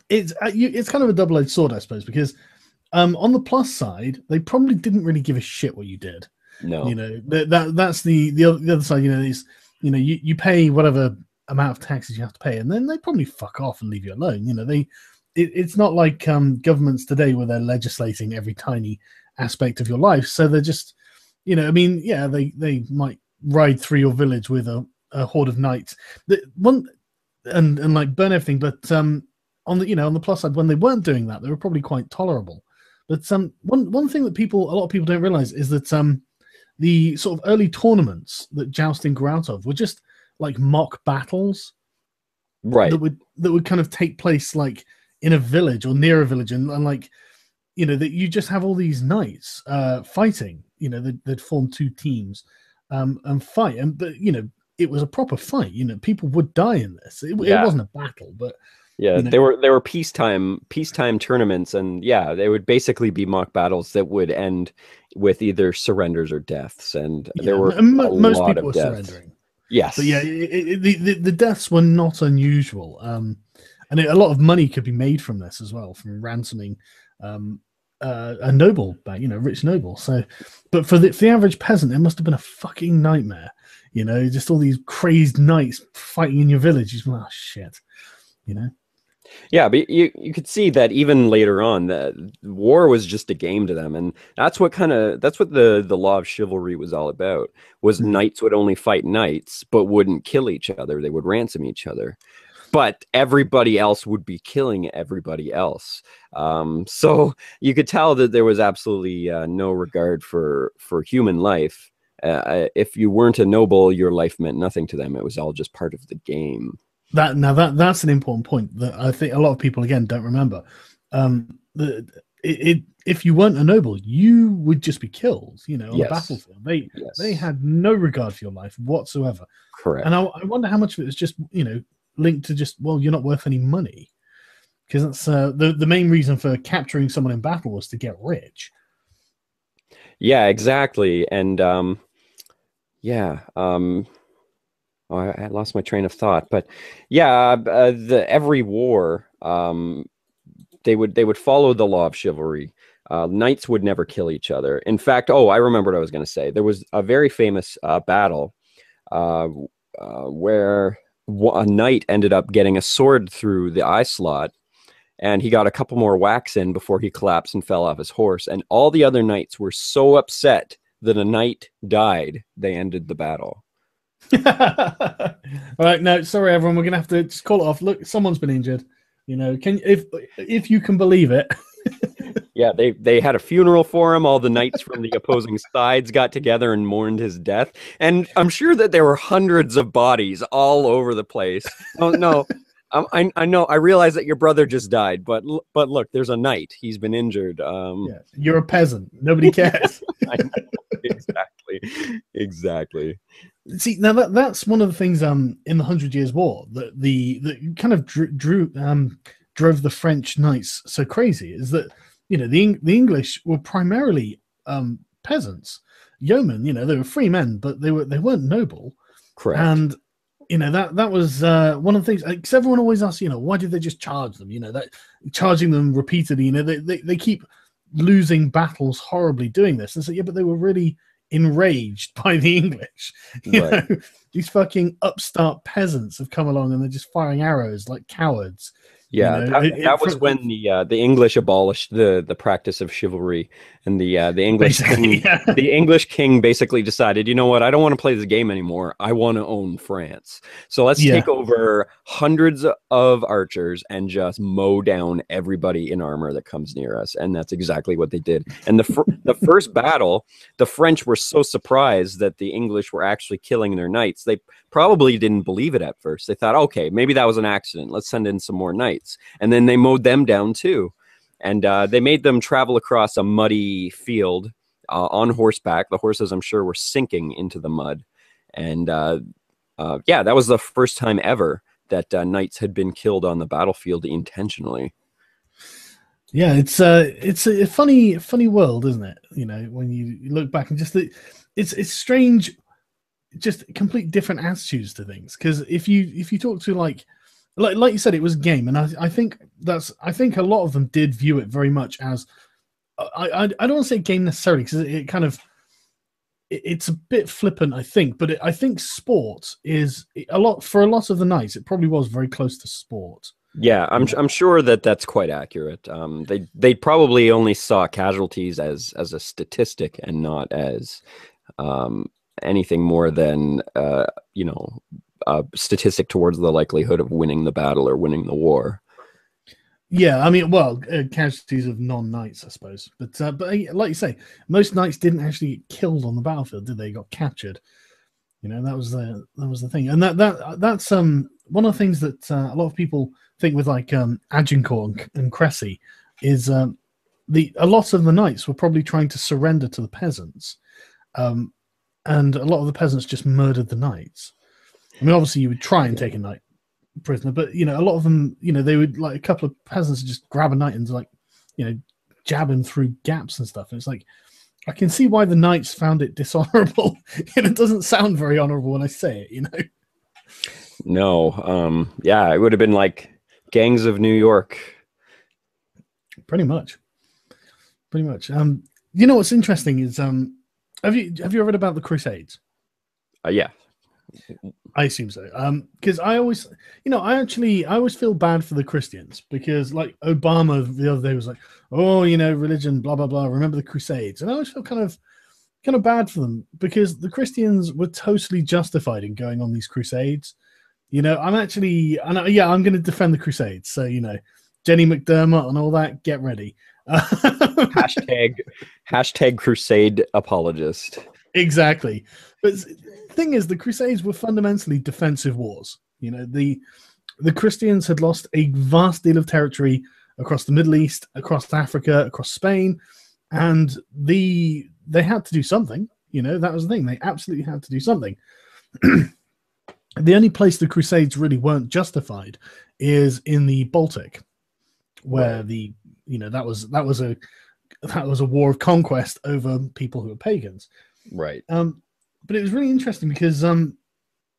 it's kind of a double-edged sword, I suppose, because on the plus side, they probably didn't really give a shit what you did. No, that's the other side. You pay whatever amount of taxes you have to pay, and then they probably fuck off and leave you alone. It's not like governments today where they're legislating every tiny aspect of your life. So they're just, they might ride through your village with a horde of knights, and like burn everything. But on the plus side, when they weren't doing that, they were probably quite tolerable. But one thing that a lot of people don't realize is that the sort of early tournaments that jousting grew out of were just like mock battles, right? That would kind of take place like in a village or near a village, and like that you just have all these knights fighting. They'd form two teams and fight, but it was a proper fight. People would die in this. It wasn't a battle, but. Yeah, they were peacetime tournaments, and they would basically be mock battles that would end with either surrenders or deaths, and there were most lot people of were deaths. surrendering. Yes, but the deaths were not unusual, and a lot of money could be made from this as well, from ransoming a noble, rich noble. So, but for the average peasant, it must have been a fucking nightmare. Just all these crazed knights fighting in your village. You're like, oh shit, Yeah, but you could see that even later on, that war was just a game to them, and that's what the law of chivalry was all about. Was Mm. knights would only fight knights, but wouldn't kill each other. They would ransom each other, but everybody else would be killing everybody else. So you could tell that there was absolutely no regard for human life. If you weren't a noble, your life meant nothing to them. It was all just part of the game. That's an important point that I think a lot of people again don't remember. If you weren't a noble, you would just be killed. You know, on the Yes. battlefield, they Yes. had no regard for your life whatsoever. And Correct. I wonder how much of it is just linked to just, well, you're not worth any money, because that's the main reason for capturing someone in battle was to get rich. Yeah, exactly. And yeah, oh, I lost my train of thought, but yeah, the every war, they would follow the law of chivalry. Knights would never kill each other. In fact, oh, I remember what I was going to say. There was a very famous battle uh, where a knight ended up getting a sword through the eye slot, and he got a couple more whacks in before he collapsed and fell off his horse. And all the other knights were so upset that a knight died, they ended the battle. All right, no, sorry everyone, we're gonna have to just call it off. Look, someone's been injured. Can if you can believe it. Yeah, they had a funeral for him. All the knights from the opposing sides got together and mourned his death. And I'm sure that there were hundreds of bodies all over the place. Oh no, I know. I realize that your brother just died, but look, there's a knight. He's been injured. Yeah, you're a peasant. Nobody cares. I know, exactly, exactly. See, now that's one of the things in the Hundred Years' War that the kind of drove the French knights so crazy is that the English were primarily peasants, yeomen. They were free men, but they weren't noble. Correct. And that was one of the things. Because everyone always asks, why did they just charge them? That charging them repeatedly. They keep losing battles horribly doing this. And so yeah, but they were really enraged by the English. Right. These fucking upstart peasants have come along and they're just firing arrows like cowards. Yeah, that was when the English abolished the practice of chivalry, and the English king, yeah. the English king basically decided, you know what, I don't want to play this game anymore. I want to own France. So let's Yeah. take over hundreds of archers and just mow down everybody in armor that comes near us. And that's exactly what they did. And the first battle, the French were so surprised that the English were actually killing their knights. They probably didn't believe it at first. They thought, okay, maybe that was an accident. Let's send in some more knights. And then they mowed them down too. And they made them travel across a muddy field on horseback. The horses, I'm sure, were sinking into the mud. And yeah, that was the first time ever that knights had been killed on the battlefield intentionally. Yeah, it's a funny world, isn't it? When you look back and just it's strange, just complete different attitudes to things. Because if you talk to like you said, it was a game, and I think a lot of them did view it very much as I don't want to say game necessarily, because it kind of it's a bit flippant, I think, but I think sport is a lot for a lot of the knights. It probably was very close to sport. Yeah, I'm sure that that's quite accurate. They probably only saw casualties as a statistic and not as anything more than a statistic towards the likelihood of winning the battle or winning the war. Yeah, I mean, well, casualties of non-knights, I suppose, but like you say, most knights didn't actually get killed on the battlefield, did they? Got captured. That was the thing, and that's one of the things that a lot of people think with like Agincourt and Cressy is a lot of the knights were probably trying to surrender to the peasants, and a lot of the peasants just murdered the knights. I mean, obviously, you would try and take a knight prisoner, but a lot of them, they would, like, a couple of peasants would just grab a knight and, like, jab him through gaps and stuff. And it's like, I can see why the knights found it dishonorable. It doesn't sound very honorable when I say it, No, yeah, it would have been like gangs of New York. Pretty much. What's interesting is have you ever read about the Crusades? Yeah, I assume so. Because I always, I always feel bad for the Christians because, like, Obama the other day was like, "Oh, religion, blah blah blah. Remember the Crusades," and I always feel kind of bad for them because the Christians were totally justified in going on these Crusades. I'm actually, I'm going to defend the Crusades. So, Jenny McDermott and all that, get ready. Hashtag Crusade apologist. Exactly. But the thing is, the Crusades were fundamentally defensive wars. The Christians had lost a vast deal of territory across the Middle East, across Africa, across Spain, and they had to do something. That was the thing. They absolutely had to do something. The only place the Crusades really weren't justified is in the Baltic, where that was a war of conquest over people who were pagans. Right. But it was really interesting because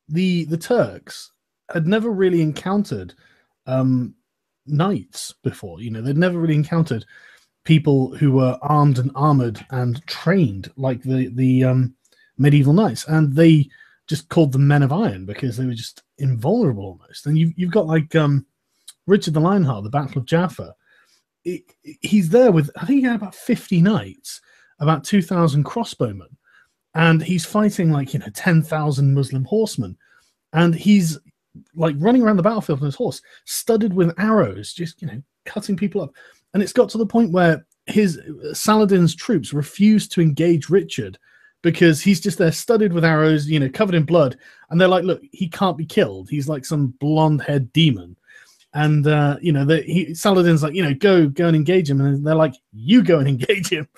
the Turks had never really encountered knights before. They'd never really encountered people who were armed and armored and trained like the medieval knights, and they just called them men of iron because they were just invulnerable almost. And you've got like Richard the Lionheart, the Battle of Jaffa. He's there with, I think he had about 50 knights, about 2,000 crossbowmen, and he's fighting like 10,000 Muslim horsemen, and he's like running around the battlefield on his horse, studded with arrows, just cutting people up. And it's got to the point where Saladin's troops refused to engage Richard because he's just there studded with arrows, covered in blood. And they're like, look, he can't be killed. He's like some blonde-haired demon. And, Saladin's like, go and engage him. And they're like, you go and engage him.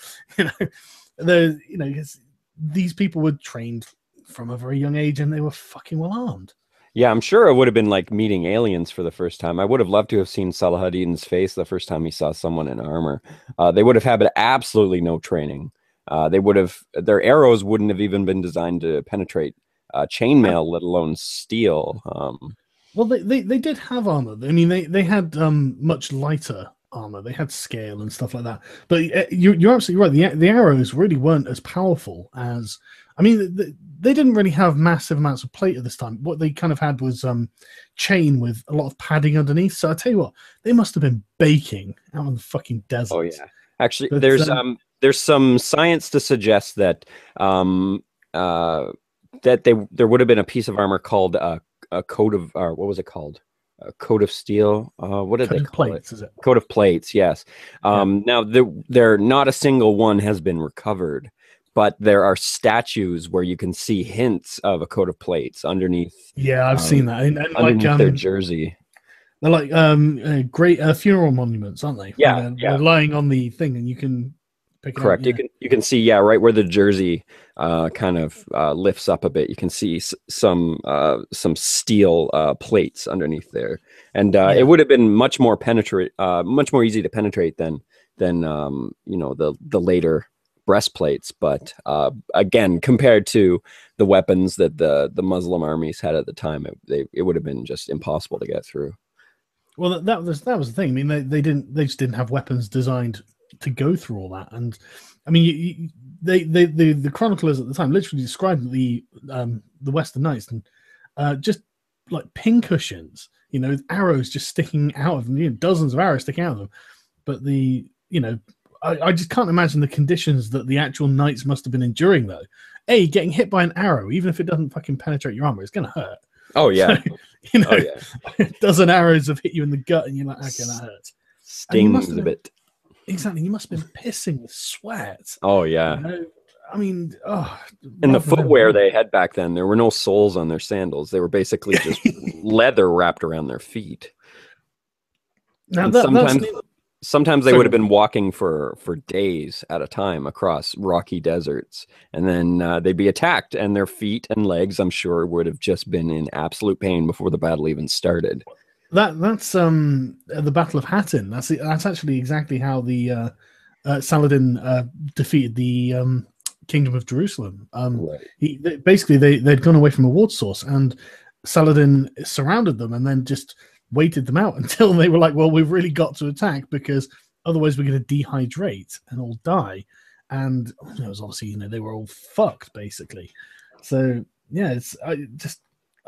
These people were trained from a very young age and they were fucking well armed. Yeah, I'm sure it would have been like meeting aliens for the first time. I would have loved to have seen Salah ad-Din's face the first time he saw someone in armor. They would have had absolutely no training. Their arrows wouldn't have even been designed to penetrate chainmail, let alone steel. Well, they did have armor. I mean, they had much lighter armor. They had scale and stuff like that. But you're absolutely right. The arrows really weren't as powerful as. I mean, they didn't really have massive amounts of plate at this time. What they kind of had was chain with a lot of padding underneath. So I tell you what, they must have been baking out in the fucking desert. Oh yeah, actually, but, there's some science to suggest that there would have been a piece of armor called a coat of what was it called? A coat of steel. What did they call plates, is it? Coat of plates. Yes. Now there not a single one has been recovered, but there are statues where you can see hints of a coat of plates underneath. Yeah, I've seen that. And underneath like their jersey. They're like great funeral monuments, aren't they? Yeah, they're lying on the thing, and you can pick it correct. Up, You can see right where the jersey kind of lifts up a bit. You can see some steel plates underneath there, and it would have been much more easy to penetrate than the later breastplates. But again, compared to the weapons that the Muslim armies had at the time, it would have been just impossible to get through. Well, that was the thing. I mean, they just didn't have weapons designed to go through all that. And I mean, the chroniclers at the time literally described the Western Knights and just like pincushions, with arrows just sticking out of them, dozens of arrows sticking out of them. But I just can't imagine the conditions that the actual knights must have been enduring, though. Getting hit by an arrow, even if it doesn't fucking penetrate your armor, it's going to hurt. Oh, yeah. So, a dozen arrows have hit you in the gut, and you're like, okay, that hurts. Stings a bit. Exactly. You must have been pissing with sweat. Oh, yeah. I mean, and the footwear they had back then, there were no soles on their sandals. They were basically just leather wrapped around their feet. Now, sometimes they would have been walking for days at a time across rocky deserts, and then they'd be attacked, and their feet and legs, I'm sure, would have just been in absolute pain before the battle even started. That's the Battle of Hattin. That's actually exactly how the Saladin defeated the Kingdom of Jerusalem. Right. They'd gone away from a water source, and Saladin surrounded them and then just waited them out until they were like, well, we've really got to attack because otherwise we're going to dehydrate and all die. And it was obviously, they were all fucked basically. So yeah,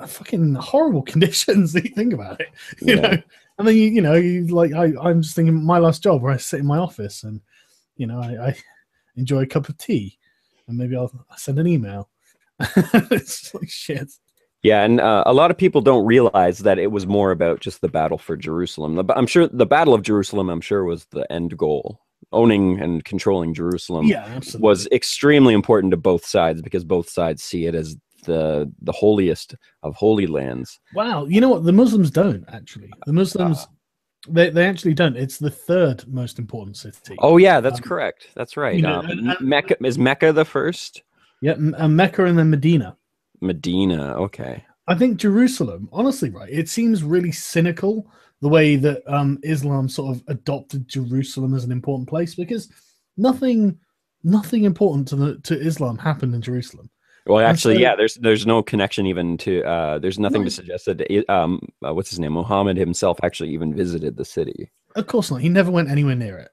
fucking horrible conditions. That you think about it, you Yeah. know. And then you like I'm just thinking my last job where I sit in my office and I enjoy a cup of tea and maybe I'll send an email. It's like shit. Yeah, and a lot of people don't realize that it was more about just the battle for Jerusalem. I'm sure the Battle of Jerusalem, I'm sure, was the end goal. Owning and controlling Jerusalem was extremely important to both sides because both sides see it as the holiest of holy lands. Wow, you know what? The Muslims don't actually. The Muslims they actually don't. It's the third most important city. Oh yeah, that's correct. That's right. Mecca is Mecca the first? Yeah, Mecca and then Medina. Medina, okay. I think Jerusalem, honestly, right? It seems really cynical the way that Islam sort of adopted Jerusalem as an important place because nothing important to Islam happened in Jerusalem. Well, actually, there's no connection even to. There's nothing to suggest that. What's his name? Muhammad himself actually even visited the city. Of course not. He never went anywhere near it.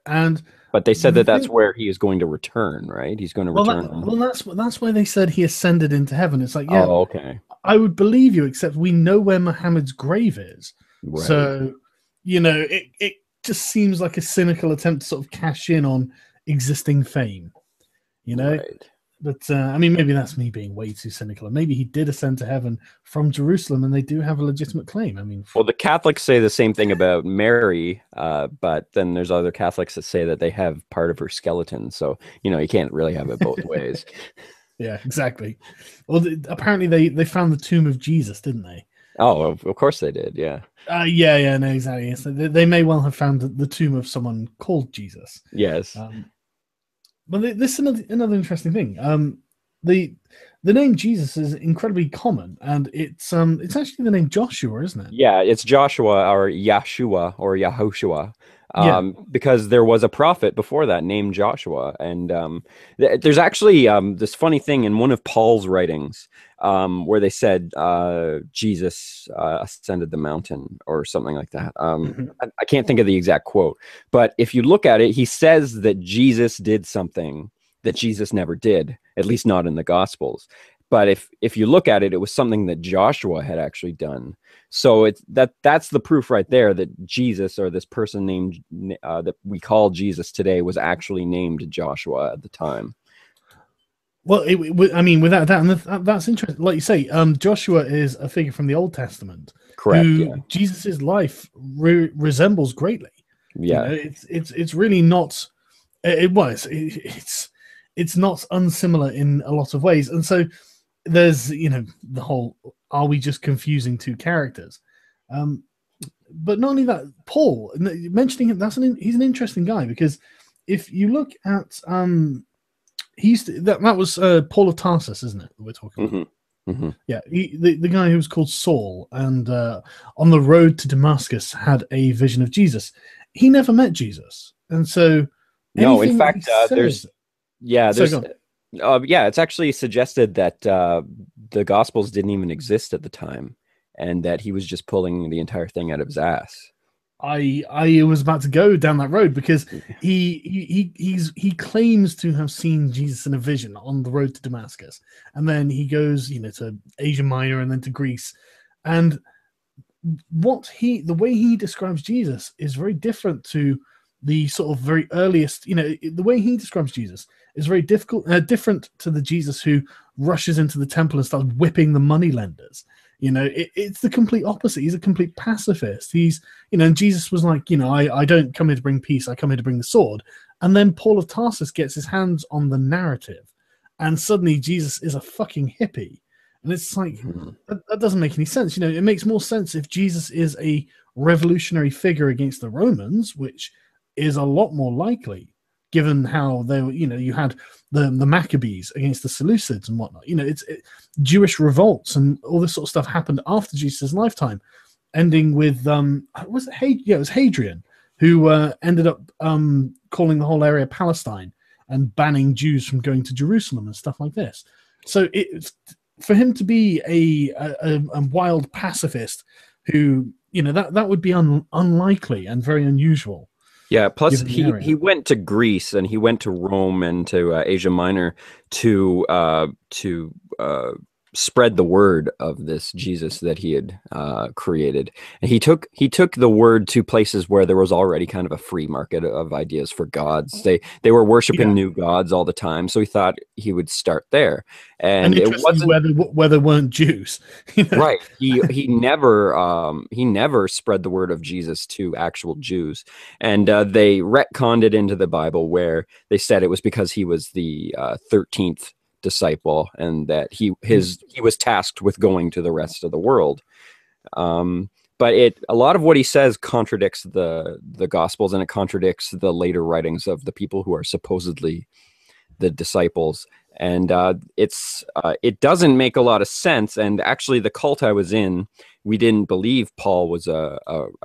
But they said that that's where he is going to return, right? He's going to return. That's why they said he ascended into heaven. It's like, oh, okay. I would believe you, except we know where Muhammad's grave is. Right. So, it just seems like a cynical attempt to sort of cash in on existing fame, Right. But, I mean, maybe that's me being way too cynical. And maybe he did ascend to heaven from Jerusalem and they do have a legitimate claim. I mean, well, the Catholics say the same thing about Mary, but then there's other Catholics that say that they have part of her skeleton. So, you can't really have it both ways. Yeah, exactly. Well, apparently they found the tomb of Jesus, didn't they? Oh, of course they did, yeah. Yeah, no, exactly. So they may well have found the tomb of someone called Jesus. Yes. But this is another interesting thing. The name Jesus is incredibly common, and it's actually the name Joshua, isn't it? Yeah, it's Joshua or Yahshua or Yahushua. Because there was a prophet before that named Joshua. And there's actually this funny thing in one of Paul's writings where they said Jesus ascended the mountain or something like that. I can't think of the exact quote, but if you look at it, he says that Jesus did something that Jesus never did, at least not in the Gospels. But if you look at it, it was something that Joshua had actually done. So that's the proof right there that Jesus, or this person named that we call Jesus today, was actually named Joshua at the time. Well, I mean, without that, and that's interesting. Like you say, Joshua is a figure from the Old Testament, correct? Who Jesus's life resembles greatly. Yeah, it's really not. It's not unsimilar in a lot of ways, and so there's the whole, are we just confusing two characters? But not only that, Paul, mentioning him, he's an interesting guy, because if you look at that was Paul of Tarsus, isn't it, that we're talking about? Mm-hmm. Yeah, the guy who was called Saul, and on the road to Damascus had a vision of Jesus. He never met Jesus, and so no, in fact, it's actually suggested that the Gospels didn't even exist at the time, and that he was just pulling the entire thing out of his ass. I was about to go down that road, because he claims to have seen Jesus in a vision on the road to Damascus, and then he goes to Asia Minor and then to Greece, and the way he describes Jesus is very different to the sort of very earliest. The way he describes Jesus is very different to the Jesus who rushes into the temple and starts whipping the moneylenders. It's the complete opposite. He's a complete pacifist. He's, and Jesus was like, I don't come here to bring peace. I come here to bring the sword. And then Paul of Tarsus gets his hands on the narrative, and suddenly Jesus is a fucking hippie. And it's like, that doesn't make any sense. It makes more sense if Jesus is a revolutionary figure against the Romans, which is a lot more likely, given how they were, you had the Maccabees against the Seleucids and whatnot. Jewish revolts and all this sort of stuff happened after Jesus' lifetime, ending with it was Hadrian, who ended up calling the whole area Palestine and banning Jews from going to Jerusalem and stuff like this. So it's for him to be a wild pacifist who, that would be unlikely and very unusual. Yeah, plus he went to Greece and he went to Rome and to Asia Minor to spread the word of this Jesus that he had created. And he took the word to places where there was already kind of a free market of ideas for gods. They were worshiping new gods all the time, so he thought he would start there. And it wasn't where there weren't Jews. Right. He never spread the word of Jesus to actual Jews. And they retconned it into the Bible, where they said it was because he was the 13th disciple, and that he was tasked with going to the rest of the world. But a lot of what he says contradicts the Gospels, and it contradicts the later writings of the people who are supposedly the disciples. And it doesn't make a lot of sense. And actually, the cult I was in, we didn't believe Paul was a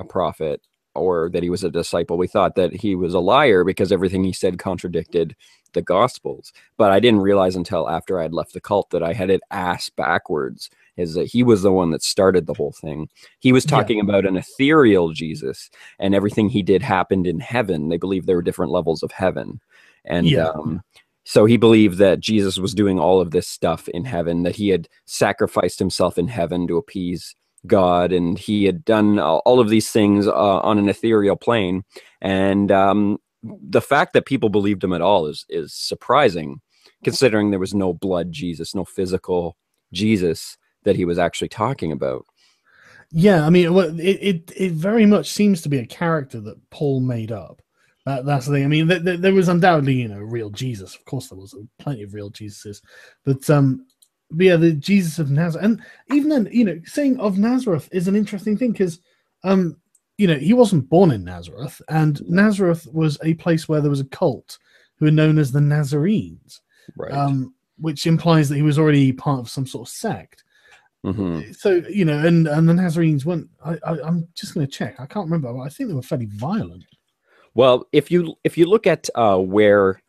prophet or that he was a disciple. We thought that he was a liar because everything he said contradicted the Gospels. But I didn't realize until after I had left the cult that I had it ass backwards, is that he was the one that started the whole thing. He was talking about an ethereal Jesus, and everything he did happened in heaven. They believed there were different levels of heaven. And so he believed that Jesus was doing all of this stuff in heaven, that he had sacrificed himself in heaven to appease God, and he had done all of these things on an ethereal plane. And the fact that people believed him at all is surprising, considering there was no blood Jesus, no physical Jesus that he was actually talking about. Yeah, I mean, it very much seems to be a character that Paul made up. That's the thing. I mean, there was undoubtedly, real Jesus. Of course, there was plenty of real Jesuses, but yeah, the Jesus of Nazareth, and even then, saying of Nazareth is an interesting thing, because he wasn't born in Nazareth, and Nazareth was a place where there was a cult who were known as the Nazarenes, right? Which implies that he was already part of some sort of sect. Mm-hmm. So and the Nazarenes weren't. I'm just going to check. I can't remember, but I think they were fairly violent. Well, if you look at where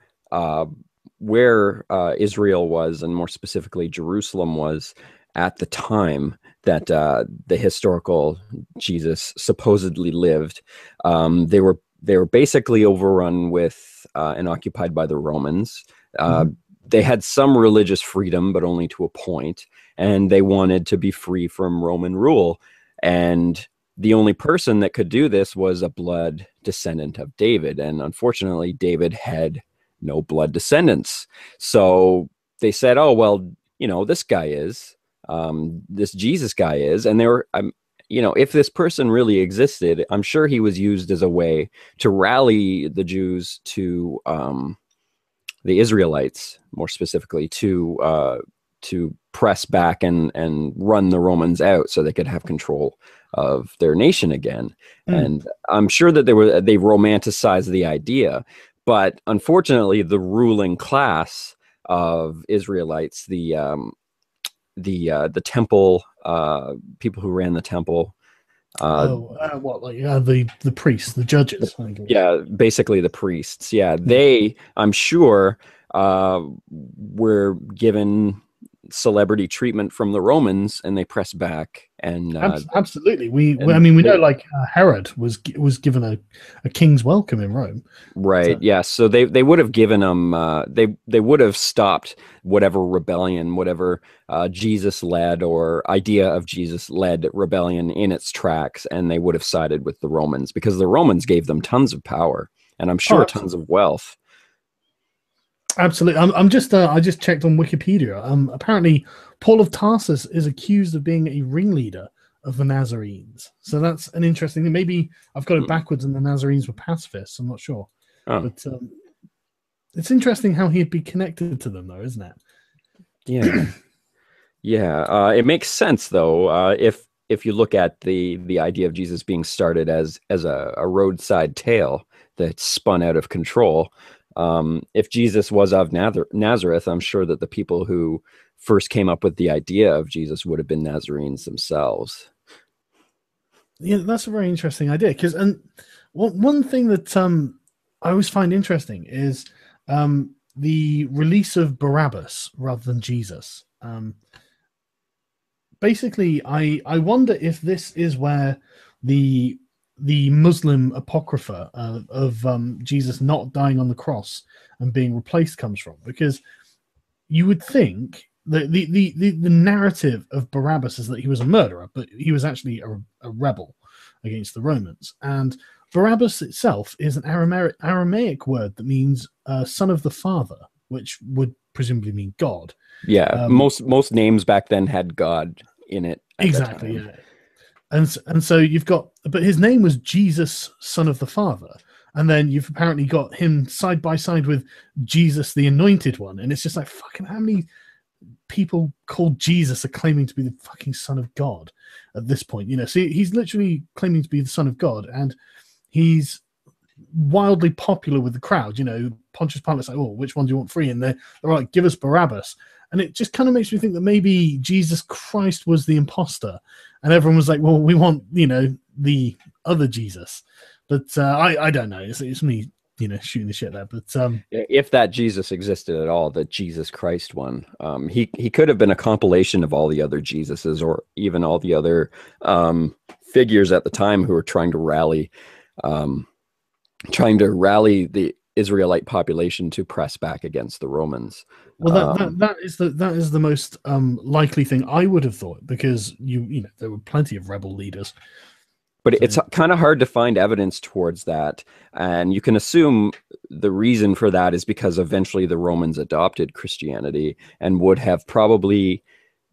Israel was, and more specifically Jerusalem was at the time that the historical Jesus supposedly lived, they were basically overrun with and occupied by the Romans. They had some religious freedom, but only to a point, and they wanted to be free from Roman rule. And the only person that could do this was a blood descendant of David. And unfortunately, David had no blood descendants. So they said, oh, well, this guy is, this Jesus guy is. And they were, if this person really existed, I'm sure he was used as a way to rally the Jews to the Israelites, more specifically, to press back and run the Romans out so they could have control of their nation again. And I'm sure that they romanticized the idea, but unfortunately the ruling class of Israelites, the temple people who ran the temple, the priests, the judges, basically the priests, they, I'm sure, were given celebrity treatment from the Romans, and they pressed back. And absolutely, we know, like Herod was given a king's welcome in Rome, right? So they would have given them they would have stopped whatever rebellion, whatever Jesus led or idea of Jesus led rebellion in its tracks, and they would have sided with the Romans, because the Romans gave them tons of power, and I'm sure tons of wealth. Absolutely. I just checked on Wikipedia. Apparently, Paul of Tarsus is accused of being a ringleader of the Nazarenes. So that's an interesting thing. Maybe I've got it backwards, and the Nazarenes were pacifists. I'm not sure. But it's interesting how he'd be connected to them, though, isn't it? Yeah. It makes sense, though. If you look at the idea of Jesus being started as a roadside tale that spun out of control. If Jesus was of Nazareth, I'm sure that the people who first came up with the idea of Jesus would have been Nazarenes themselves. Yeah, that's a very interesting idea. Because one thing that I always find interesting is the release of Barabbas rather than Jesus. Basically, I wonder if this is where the Muslim apocrypha of Jesus not dying on the cross and being replaced comes from, because you would think the narrative of Barabbas is that he was a murderer, but he was actually a rebel against the Romans. And Barabbas itself is an Aramaic word that means son of the father, which would presumably mean God. Yeah, most names back then had God in it. Exactly. Yeah. And so you've got, but his name was Jesus, son of the Father. And then you've apparently got him side by side with Jesus, the anointed one. And it's just like, fucking, how many people called Jesus are claiming to be the fucking son of God at this point? You know, so he's literally claiming to be the son of God. And he's wildly popular with the crowd. You know, Pontius Pilate's like, oh, which one do you want free? And they're like, give us Barabbas. And it just kind of makes me think that maybe Jesus Christ was the imposter. And everyone was like, well, we want, you know, the other Jesus. But I don't know. It's me, you know, shooting the shit there. But if that Jesus existed at all, the Jesus Christ one, he could have been a compilation of all the other Jesuses, or even all the other figures at the time who were trying to rally the Israelite population to press back against the Romans. Well, that is the most likely thing I would have thought, because you know there were plenty of rebel leaders. But it's kind of hard to find evidence towards that, and you can assume the reason for that is because eventually the Romans adopted Christianity and would have probably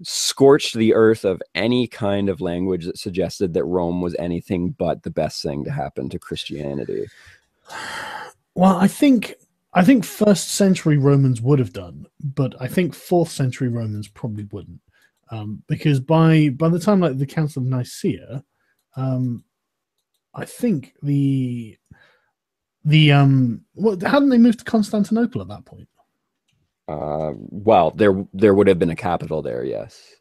scorched the earth of any kind of language that suggested that Rome was anything but the best thing to happen to Christianity. Well, I think first century Romans would have done, but I think fourth century Romans probably wouldn't, because by the time like the Council of Nicaea, I think hadn't they moved to Constantinople at that point? Well, there would have been a capital there, yes.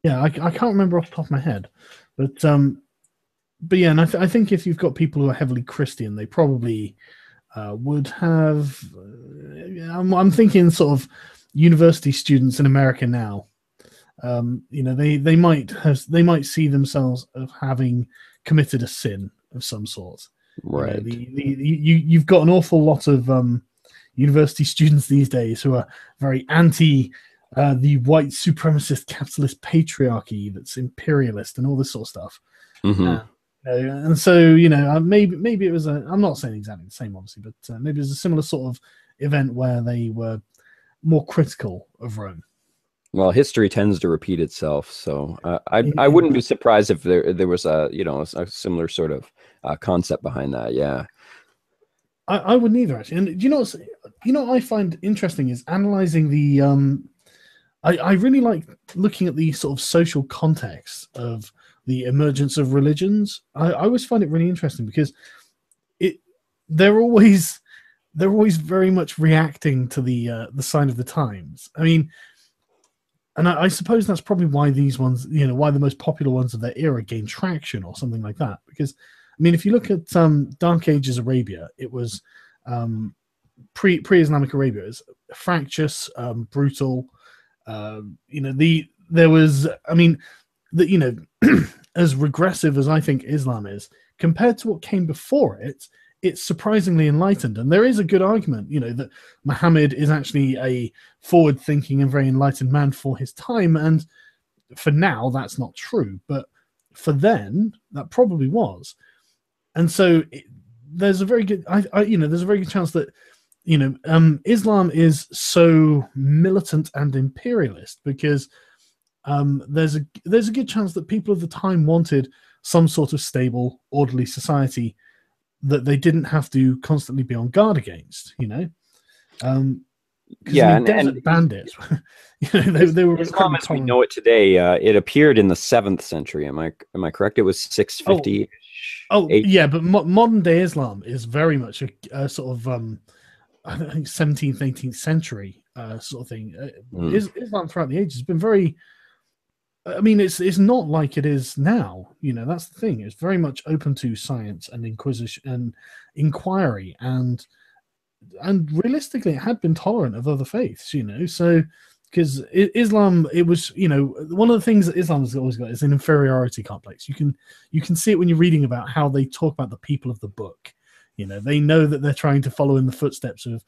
Yeah, I can't remember off the top of my head, but yeah, and I think if you've got people who are heavily Christian, they probably would have. I'm thinking sort of university students in America now. You know, they might see themselves of having committed a sin of some sort. Right. You know, you've got an awful lot of university students these days who are very anti the white supremacist capitalist patriarchy that's imperialist and all this sort of stuff. Mm-hmm. And so, you know, maybe it was I'm not saying exactly the same, obviously, but maybe it was a similar sort of event where they were more critical of Rome. Well, history tends to repeat itself, so I wouldn't be surprised if there was a similar sort of concept behind that. Yeah, I wouldn't either, actually. And you know what I find interesting is analyzing the. I really like looking at the sort of social context of the emergence of religions. I always find it really interesting because they're always very much reacting to the sign of the times. I mean. And I suppose that's probably why these ones, you know, why the most popular ones of their era gained traction or something like that. Because, I mean, if you look at Dark Ages Arabia, it was pre-Islamic Arabia. It was fractious, brutal. You know, there was, I mean, you know, as regressive as I think Islam is, compared to what came before it, it's surprisingly enlightened. And there is a good argument, you know, that Muhammad is actually a forward-thinking and very enlightened man for his time. And for now, that's not true. But for then, that probably was. And so there's a very good, there's a very good chance that, you know, Islam is so militant and imperialist because there's a good chance that people of the time wanted some sort of stable, orderly society that they didn't have to constantly be on guard against, you know. Yeah, desert bandits. You know, they were Islam as we know it today. It appeared in the 7th century. Am I correct? It was 650. Yeah, but modern day Islam is very much a sort of I think 17th, 18th century sort of thing. Islam throughout the ages has been very. I mean, it's not like it is now. You know, that's the thing. It's very much open to science and inquisition and inquiry, and realistically, it had been tolerant of other faiths. You know, so because Islam, it was, you know, one of the things that Islam has always got is an inferiority complex. You can see it when you're reading about how they talk about the people of the book. You know, they know that they're trying to follow in the footsteps of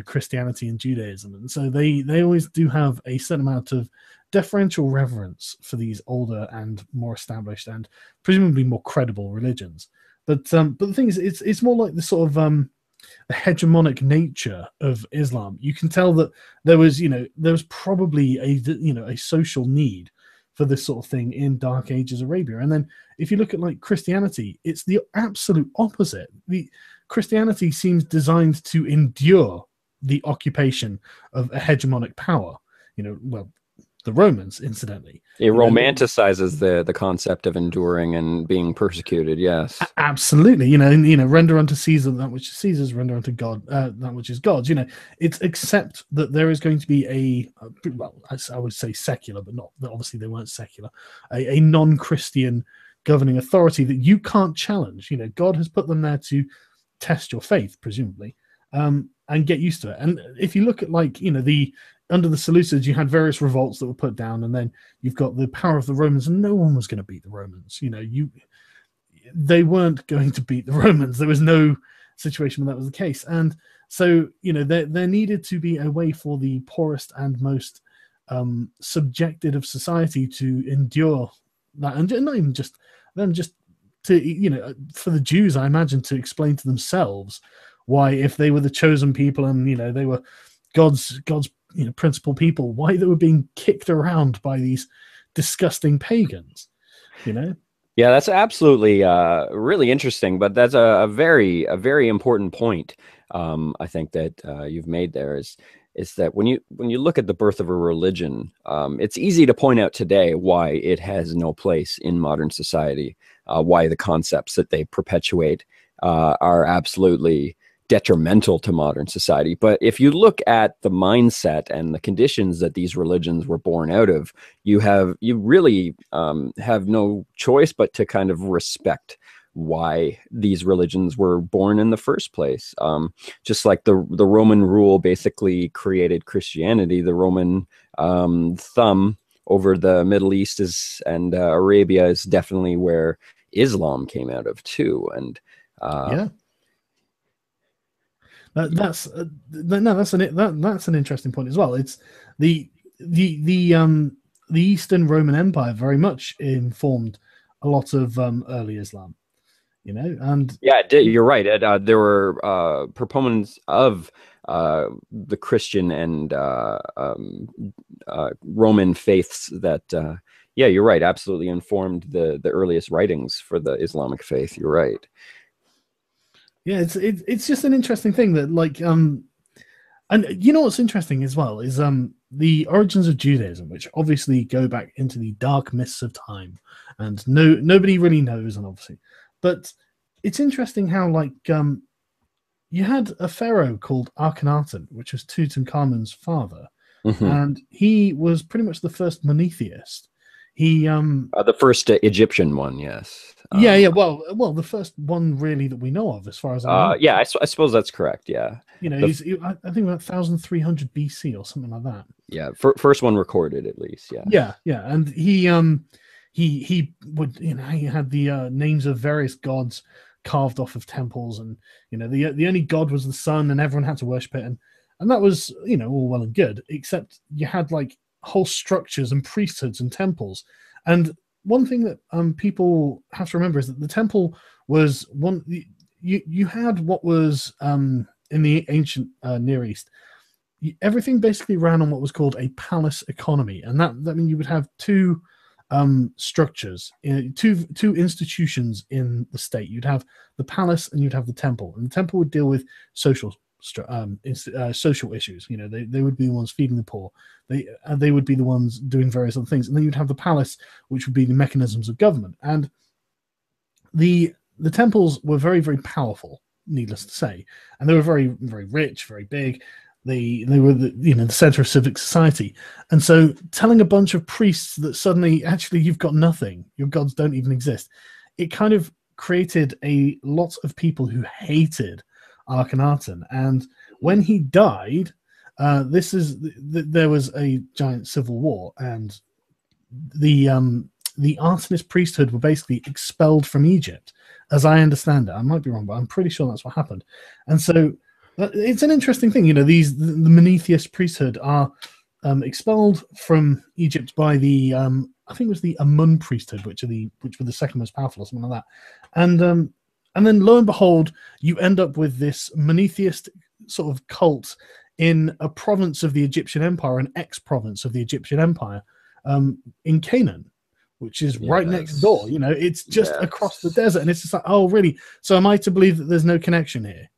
Christianity and Judaism, and so they always do have a certain amount of deferential reverence for these older and more established and presumably more credible religions. But the thing is, it's more like the sort of the hegemonic nature of Islam. You can tell that there was probably a social need for this sort of thing in Dark Ages Arabia. And then if you look at like Christianity, it's the absolute opposite. The Christianity seems designed to endure the occupation of a hegemonic power. The Romans, incidentally. It romanticizes the concept of enduring and being persecuted. Yes, absolutely. Render unto Caesar that which is Caesar's, render unto God that which is God's. It's accept that there is going to be I would say secular, but not obviously they weren't secular. A non-Christian governing authority that you can't challenge. God has put them there to test your faith, presumably, and get used to it. And if you look at under the Seleucids, you had various revolts that were put down, and then you've got the power of the Romans, and no one was going to beat the Romans. They weren't going to beat the Romans. There was no situation where that was the case. And so, there needed to be a way for the poorest and most subjected of society to endure that. And not even just them, just to, for the Jews, I imagine, to explain to themselves why, if they were the chosen people and, they were God's principal people, why they were being kicked around by these disgusting pagans. Yeah, that's absolutely really interesting, but that's a very important point. I think that you've made there is that when you look at the birth of a religion, it's easy to point out today why it has no place in modern society, why the concepts that they perpetuate are absolutely detrimental to modern society. But if you look at the mindset and the conditions that these religions were born out of, you really have no choice but to kind of respect why these religions were born in the first place. Just like the Roman rule basically created Christianity, the Roman thumb over the Middle East and Arabia is definitely where Islam came out of too. And yeah. That's an interesting point as well. It's the Eastern Roman Empire very much informed a lot of early Islam, and yeah, you're right. There were proponents of the Christian and Roman faiths that you're right, absolutely informed the earliest writings for the Islamic faith. You're right. Yeah, it's just an interesting thing that and what's interesting as well is the origins of Judaism, which obviously go back into the dark mists of time, and nobody really knows, and obviously, but it's interesting how you had a pharaoh called Akhenaten, which was Tutankhamun's father, and he was pretty much the first monotheist. He the first Egyptian one, yes. Well, the first one really that we know of, as far as I know. Yeah, I suppose that's correct. Yeah, I think about 1300 BC or something like that. Yeah, first one recorded at least. Yeah, and he would he had the names of various gods carved off of temples, and the only god was the sun, and everyone had to worship it, and that was all well and good, except you had whole structures and priesthoods and temples. And one thing that people have to remember is that the temple was one. You had what was in the ancient Near East. Everything basically ran on what was called a palace economy, and that means you would have two structures, two institutions in the state. You'd have the palace and you'd have the temple, and the temple would deal with social issues. They would be the ones feeding the poor. They would be the ones doing various other things, and then you'd have the palace, which would be the mechanisms of government. And the temples were very, very powerful, needless to say, and they were very, very rich, very big. They were the center of civic society. And so telling a bunch of priests that suddenly actually you've got nothing, your gods don't even exist, it kind of created a lot of people who hated Akhenaten. And when he died, there was a giant civil war, and the Artemis priesthood were basically expelled from Egypt, as I understand it. I might be wrong, but I'm pretty sure that's what happened. And so It's an interesting thing, the monotheist priesthood are expelled from Egypt by the I think it was the Amun priesthood, which were the second most powerful or something like that, and then lo and behold, you end up with this monotheist sort of cult in a province of the Egyptian Empire, an ex-province of the Egyptian Empire, in Canaan, which is right next door. It's just across the desert, and it's just like, oh, really? So am I to believe that there's no connection here?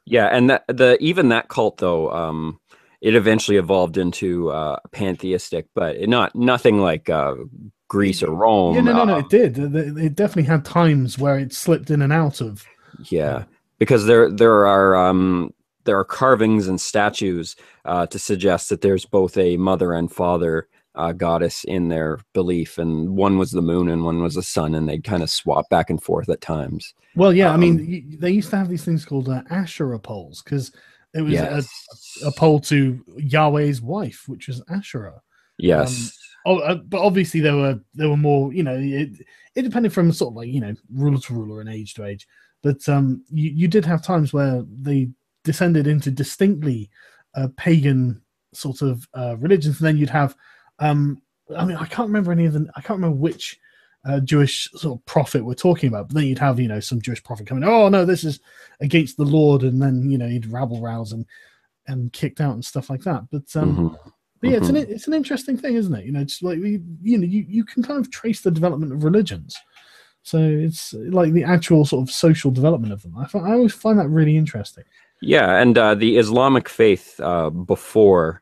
Yeah, and even that cult though, it eventually evolved into pantheistic, but nothing like Greece or Rome. Yeah, no, it did. It definitely had times where it slipped in and out of. Yeah, because there are carvings and statues to suggest that there's both a mother and father goddess in their belief, and one was the moon and one was the sun, and they'd kind of swap back and forth at times. Well, yeah, I mean, they used to have these things called Asherah poles, because it was a pole to Yahweh's wife, which was Asherah. Yes. But obviously there were more, it depended from sort of like, ruler to ruler and age to age. But you did have times where they descended into distinctly pagan sort of religions, and then you'd have, I mean, I can't remember any of them. I can't remember which Jewish sort of prophet we're talking about. But then you'd have, some Jewish prophet coming, oh no, this is against the Lord, and then he'd rabble rouse and kicked out and stuff like that. But yeah, it's an interesting thing, isn't it? Just like you can kind of trace the development of religions. So it's like the actual sort of social development of them. I always find that really interesting. Yeah, and the Islamic faith before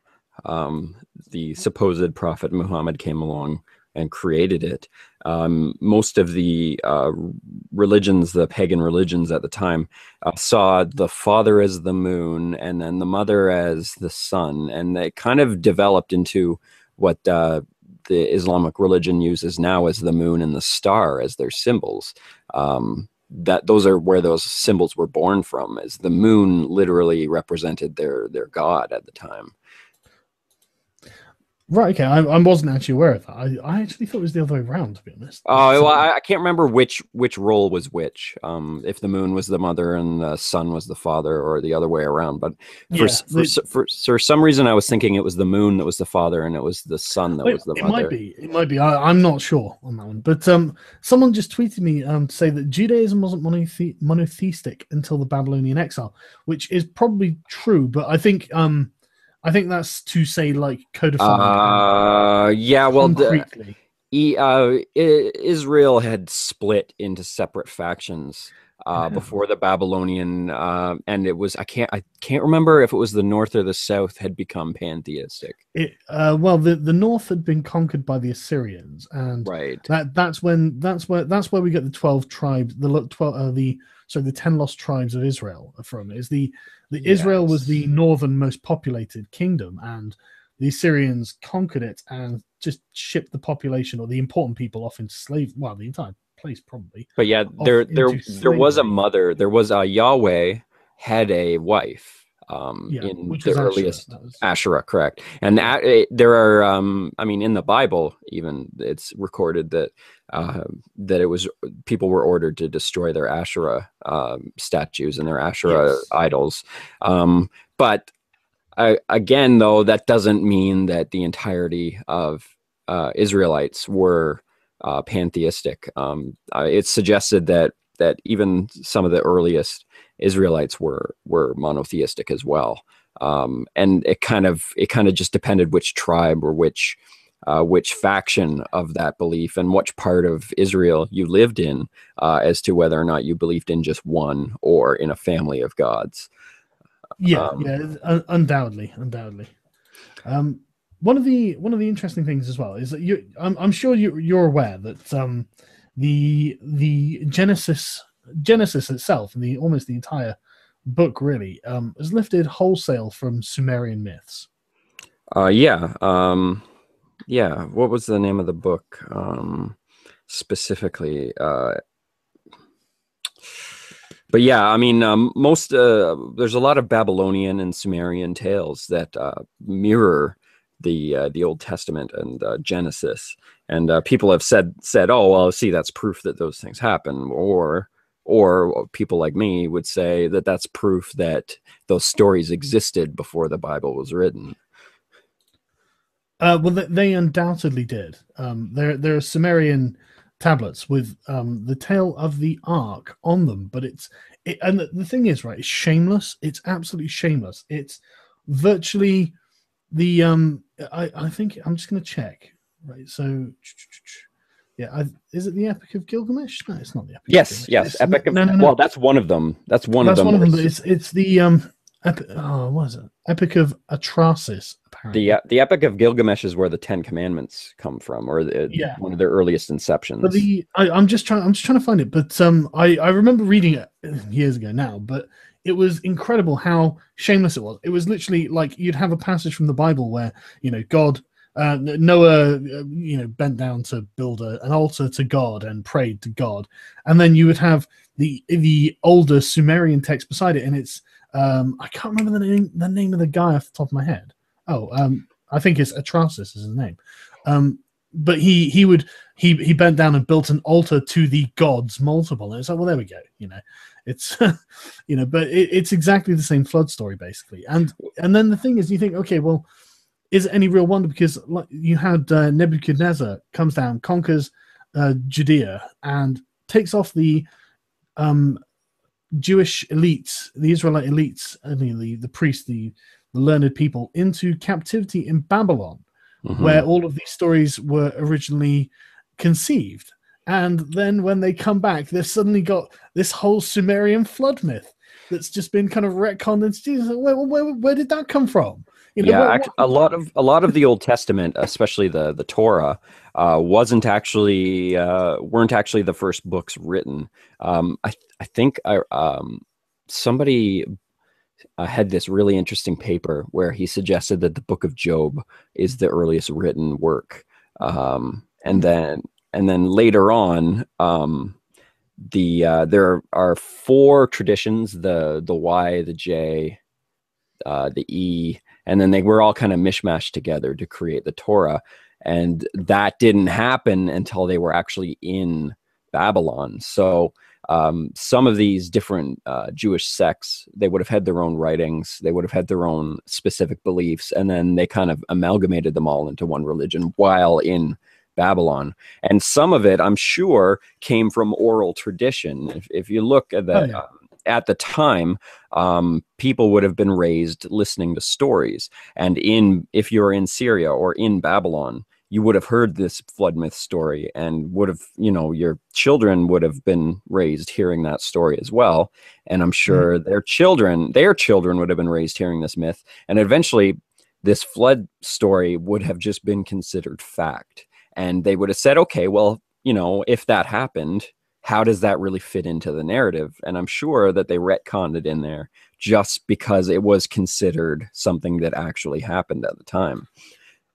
the supposed Prophet Muhammad came along and created it, most of the religions, the pagan religions at the time, saw the father as the moon and then the mother as the sun, and they kind of developed into what the Islamic religion uses now as the moon and the star as their symbols. That those are where those symbols were born from, as the moon literally represented their god at the time. Right, okay. I wasn't actually aware of that. I actually thought it was the other way around, to be honest. Oh, well, I can't remember which role was which. If the moon was the mother and the sun was the father, or the other way around. But for some reason, I was thinking it was the moon that was the father and it was the sun that was the mother. It might be. I'm not sure on that one. But someone just tweeted me to say that Judaism wasn't monotheistic until the Babylonian exile, which is probably true. But I think that's to say, like, codified. Yeah, well, Israel had split into separate factions before the Babylonian, and it was I can't remember if it was the North or the South had become pantheistic. Well, the North had been conquered by the Assyrians, and that's where we get the 12 tribes, the 10 lost tribes of Israel from. Israel was the northernmost populated kingdom, and the Assyrians conquered it and just shipped the population or the important people off into slavery. Well, the entire place probably. But yeah, there was a mother. There was a Yahweh had a wife. In the earliest Asherah, correct. And there are, I mean, in the Bible, even it's recorded that that it was people were ordered to destroy their Asherah statues and their Asherah idols. But again, though, that doesn't mean that the entirety of Israelites were pantheistic. It's suggested that even some of the earliest Israelites were monotheistic as well, and it kind of just depended which tribe or which faction of that belief and which part of Israel you lived in, as to whether or not you believed in just one or in a family of gods. Undoubtedly. One of the interesting things as well is that I'm sure you're aware that the Genesis itself, and almost the entire book really, is lifted wholesale from Sumerian myths. What was the name of the book specifically? But yeah, I mean, there's a lot of Babylonian and Sumerian tales that mirror the Old Testament and Genesis, and people have said, oh well, see, that's proof that those things happen, or or people like me would say that that's proof that those stories existed before the Bible was written. Well, they undoubtedly did. There are Sumerian tablets with the tale of the Ark on them, but and the thing is, right, it's shameless. It's absolutely shameless. It's virtually the I think I'm just going to check. Right, so yeah, is it the Epic of Gilgamesh? No, it's not the Epic. Yes, of Gilgamesh. Epic of, no. Well, that's one of them. That's one of them. One of them. But it's the what is it? Epic of Atrasis, apparently. The Epic of Gilgamesh is where the Ten Commandments come from, or one of their earliest inceptions. But I'm just trying to find it. But I remember reading it years ago now. But it was incredible how shameless it was. It was literally like you'd have a passage from the Bible where God. Noah, bent down to build an altar to God and prayed to God, and then you would have the older Sumerian text beside it, and it's I can't remember the name of the guy off the top of my head. I think it's Atrasis is his name, but he bent down and built an altar to the gods multiple, and it's like, well, there we go, it's but it's exactly the same flood story basically, and then the thing is, you think, okay, well, is it any real wonder? Because you had Nebuchadnezzar comes down, conquers Judea, and takes off the Jewish elites, the Israelite elites, the priests, the learned people, into captivity in Babylon, where all of these stories were originally conceived. And then when they come back, they've suddenly got this whole Sumerian flood myth that's just been kind of retconned. And Jesus, where did that come from? A lot of the Old Testament, especially the Torah, weren't actually the first books written. I think somebody had this really interesting paper where he suggested that the Book of Job is the earliest written work, and then later on, there are 4 traditions: the Y, the J, the E. And then they were all kind of mishmashed together to create the Torah. And that didn't happen until they were actually in Babylon. So some of these different Jewish sects, they would have had their own writings. They would have had their own specific beliefs. And then they kind of amalgamated them all into one religion while in Babylon. And some of it, I'm sure, came from oral tradition. If you look at that... At the time, people would have been raised listening to stories. And if you're in Syria or in Babylon, you would have heard this flood myth story, and would have, your children would have been raised hearing that story as well. And I'm sure their children would have been raised hearing this myth. And eventually this flood story would have just been considered fact. And they would have said, okay, well, if that happened, how does that really fit into the narrative? And I'm sure that they retconned it in there just because it was considered something that actually happened at the time.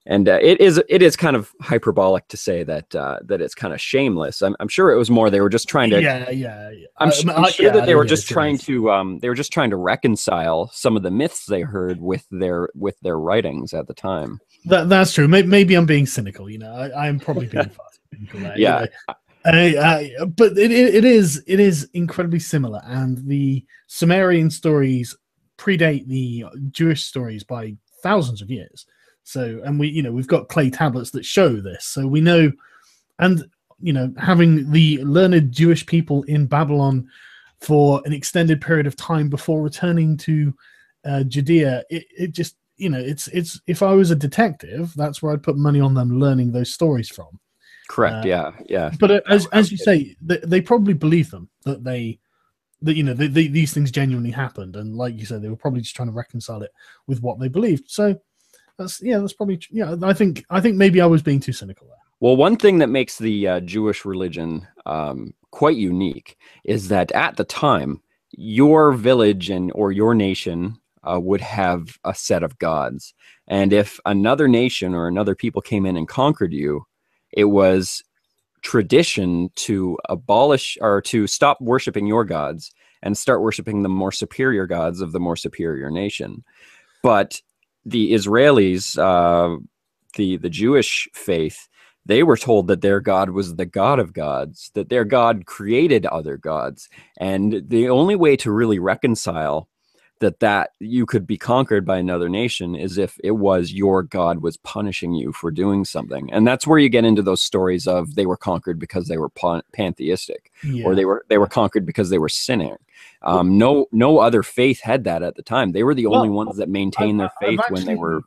And it is kind of hyperbolic to say that it's kind of shameless. I'm sure it was more they were just trying to. Yeah. I'm sure that they were just trying to reconcile some of the myths they heard with their writings at the time. That's true. Maybe I'm being cynical. I'm probably being far cynical there. Yeah. But it is incredibly similar, and the Sumerian stories predate the Jewish stories by thousands of years. So, and we've got clay tablets that show this, so we know. And having the learned Jewish people in Babylon for an extended period of time before returning to Judea, it just it's if I was a detective, that's where I'd put money on them learning those stories from. Correct. Yeah. But as you say, they probably believe them that these things genuinely happened, and like you said, they were probably just trying to reconcile it with what they believed. So that's probably I think maybe I was being too cynical there. Well, one thing that makes the Jewish religion quite unique is that at the time, your village or your nation would have a set of gods, and if another nation or another people came in and conquered you, it was tradition to abolish or to stop worshiping your gods and start worshiping the more superior gods of the more superior nation. But the Israelis, the Jewish faith, they were told that their God was the God of gods, that their God created other gods. And the only way to really reconcile that you could be conquered by another nation is if it was your God was punishing you for doing something. And that's where you get into those stories of they were conquered because they were pantheistic, or they were conquered because they were sinning. No other faith had that at the time. They were the only ones that maintained their faith when they were.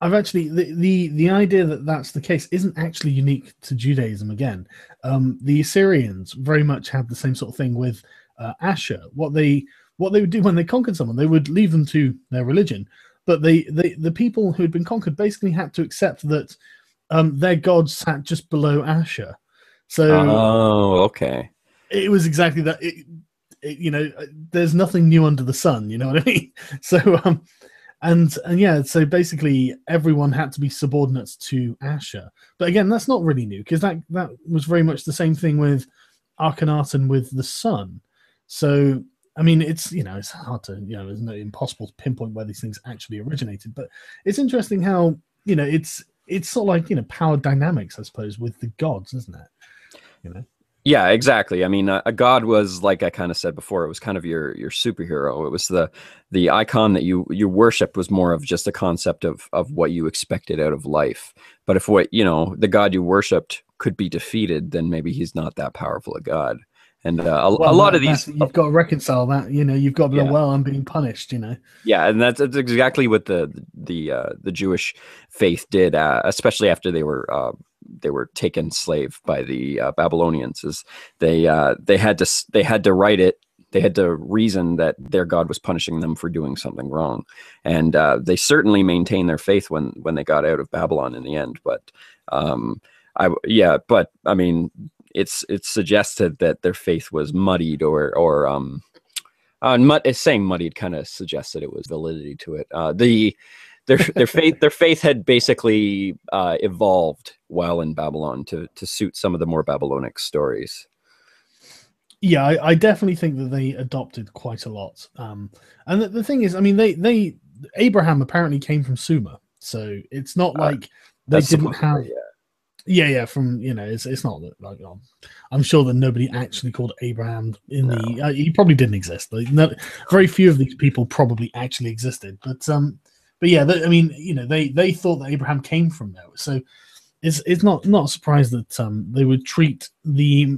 I've actually the idea that that's the case isn't actually unique to Judaism. Again, the Assyrians very much had the same sort of thing with Asher. What they would do when they conquered someone, they would leave them to their religion, but the people who had been conquered basically had to accept that their god sat just below Asher. So, okay, it was exactly that. There's nothing new under the sun. You know what I mean? So, and yeah, so basically everyone had to be subordinates to Asher. But again, that's not really new, because that was very much the same thing with Akhenaten with the sun. So, I mean, it's hard to, it's not impossible to pinpoint where these things actually originated, but it's interesting how, it's sort of like, power dynamics, I suppose, with the gods, isn't it? Yeah, exactly. I mean, a god was, like I kind of said before, it was kind of your superhero. It was the icon that you worshipped was more of just a concept of what you expected out of life. But if the god you worshipped could be defeated, then maybe he's not that powerful a god. And a lot of these, you've got to reconcile that. You've got to be well, I'm being punished. Yeah, and that's exactly what the Jewish faith did, especially after they were taken slave by the Babylonians. Is they had to write it. They had to reason that their God was punishing them for doing something wrong, and they certainly maintained their faith when they got out of Babylon in the end. But I mean, it's suggested that their faith was muddied, saying muddied kind of suggested it was validity to it. Their faith had basically evolved while in Babylon to suit some of the more Babylonic stories. Yeah, I definitely think that they adopted quite a lot. And the thing is, I mean, Abraham apparently came from Sumer, so it's not like they didn't have. Yeah, from it's not like I'm sure that nobody actually called Abraham he probably didn't exist. Very few of these people probably actually existed, but yeah, they thought that Abraham came from there, so it's not a surprise that they would treat the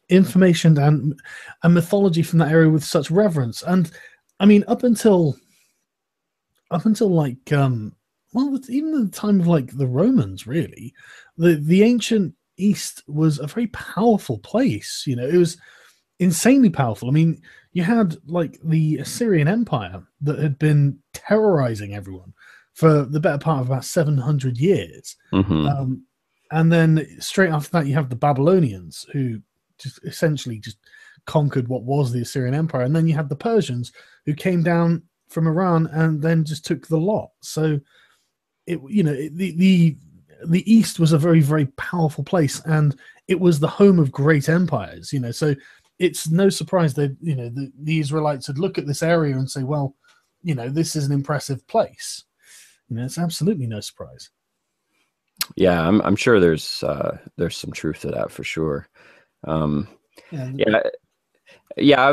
information and mythology from that area with such reverence. And I mean, up until like even in the time of like the Romans, really, the ancient East was a very powerful place. It was insanely powerful. I mean, you had like the Assyrian Empire that had been terrorizing everyone for the better part of about 700 years. Mm-hmm. And then straight after that, you have the Babylonians, who just essentially conquered what was the Assyrian Empire. And then you had the Persians, who came down from Iran and then just took the lot. So the East was a very, very powerful place, and it was the home of great empires. So it's no surprise that the Israelites would look at this area and say, well, this is an impressive place. It's absolutely no surprise. Yeah, I'm sure there's some truth to that for sure. Yeah. I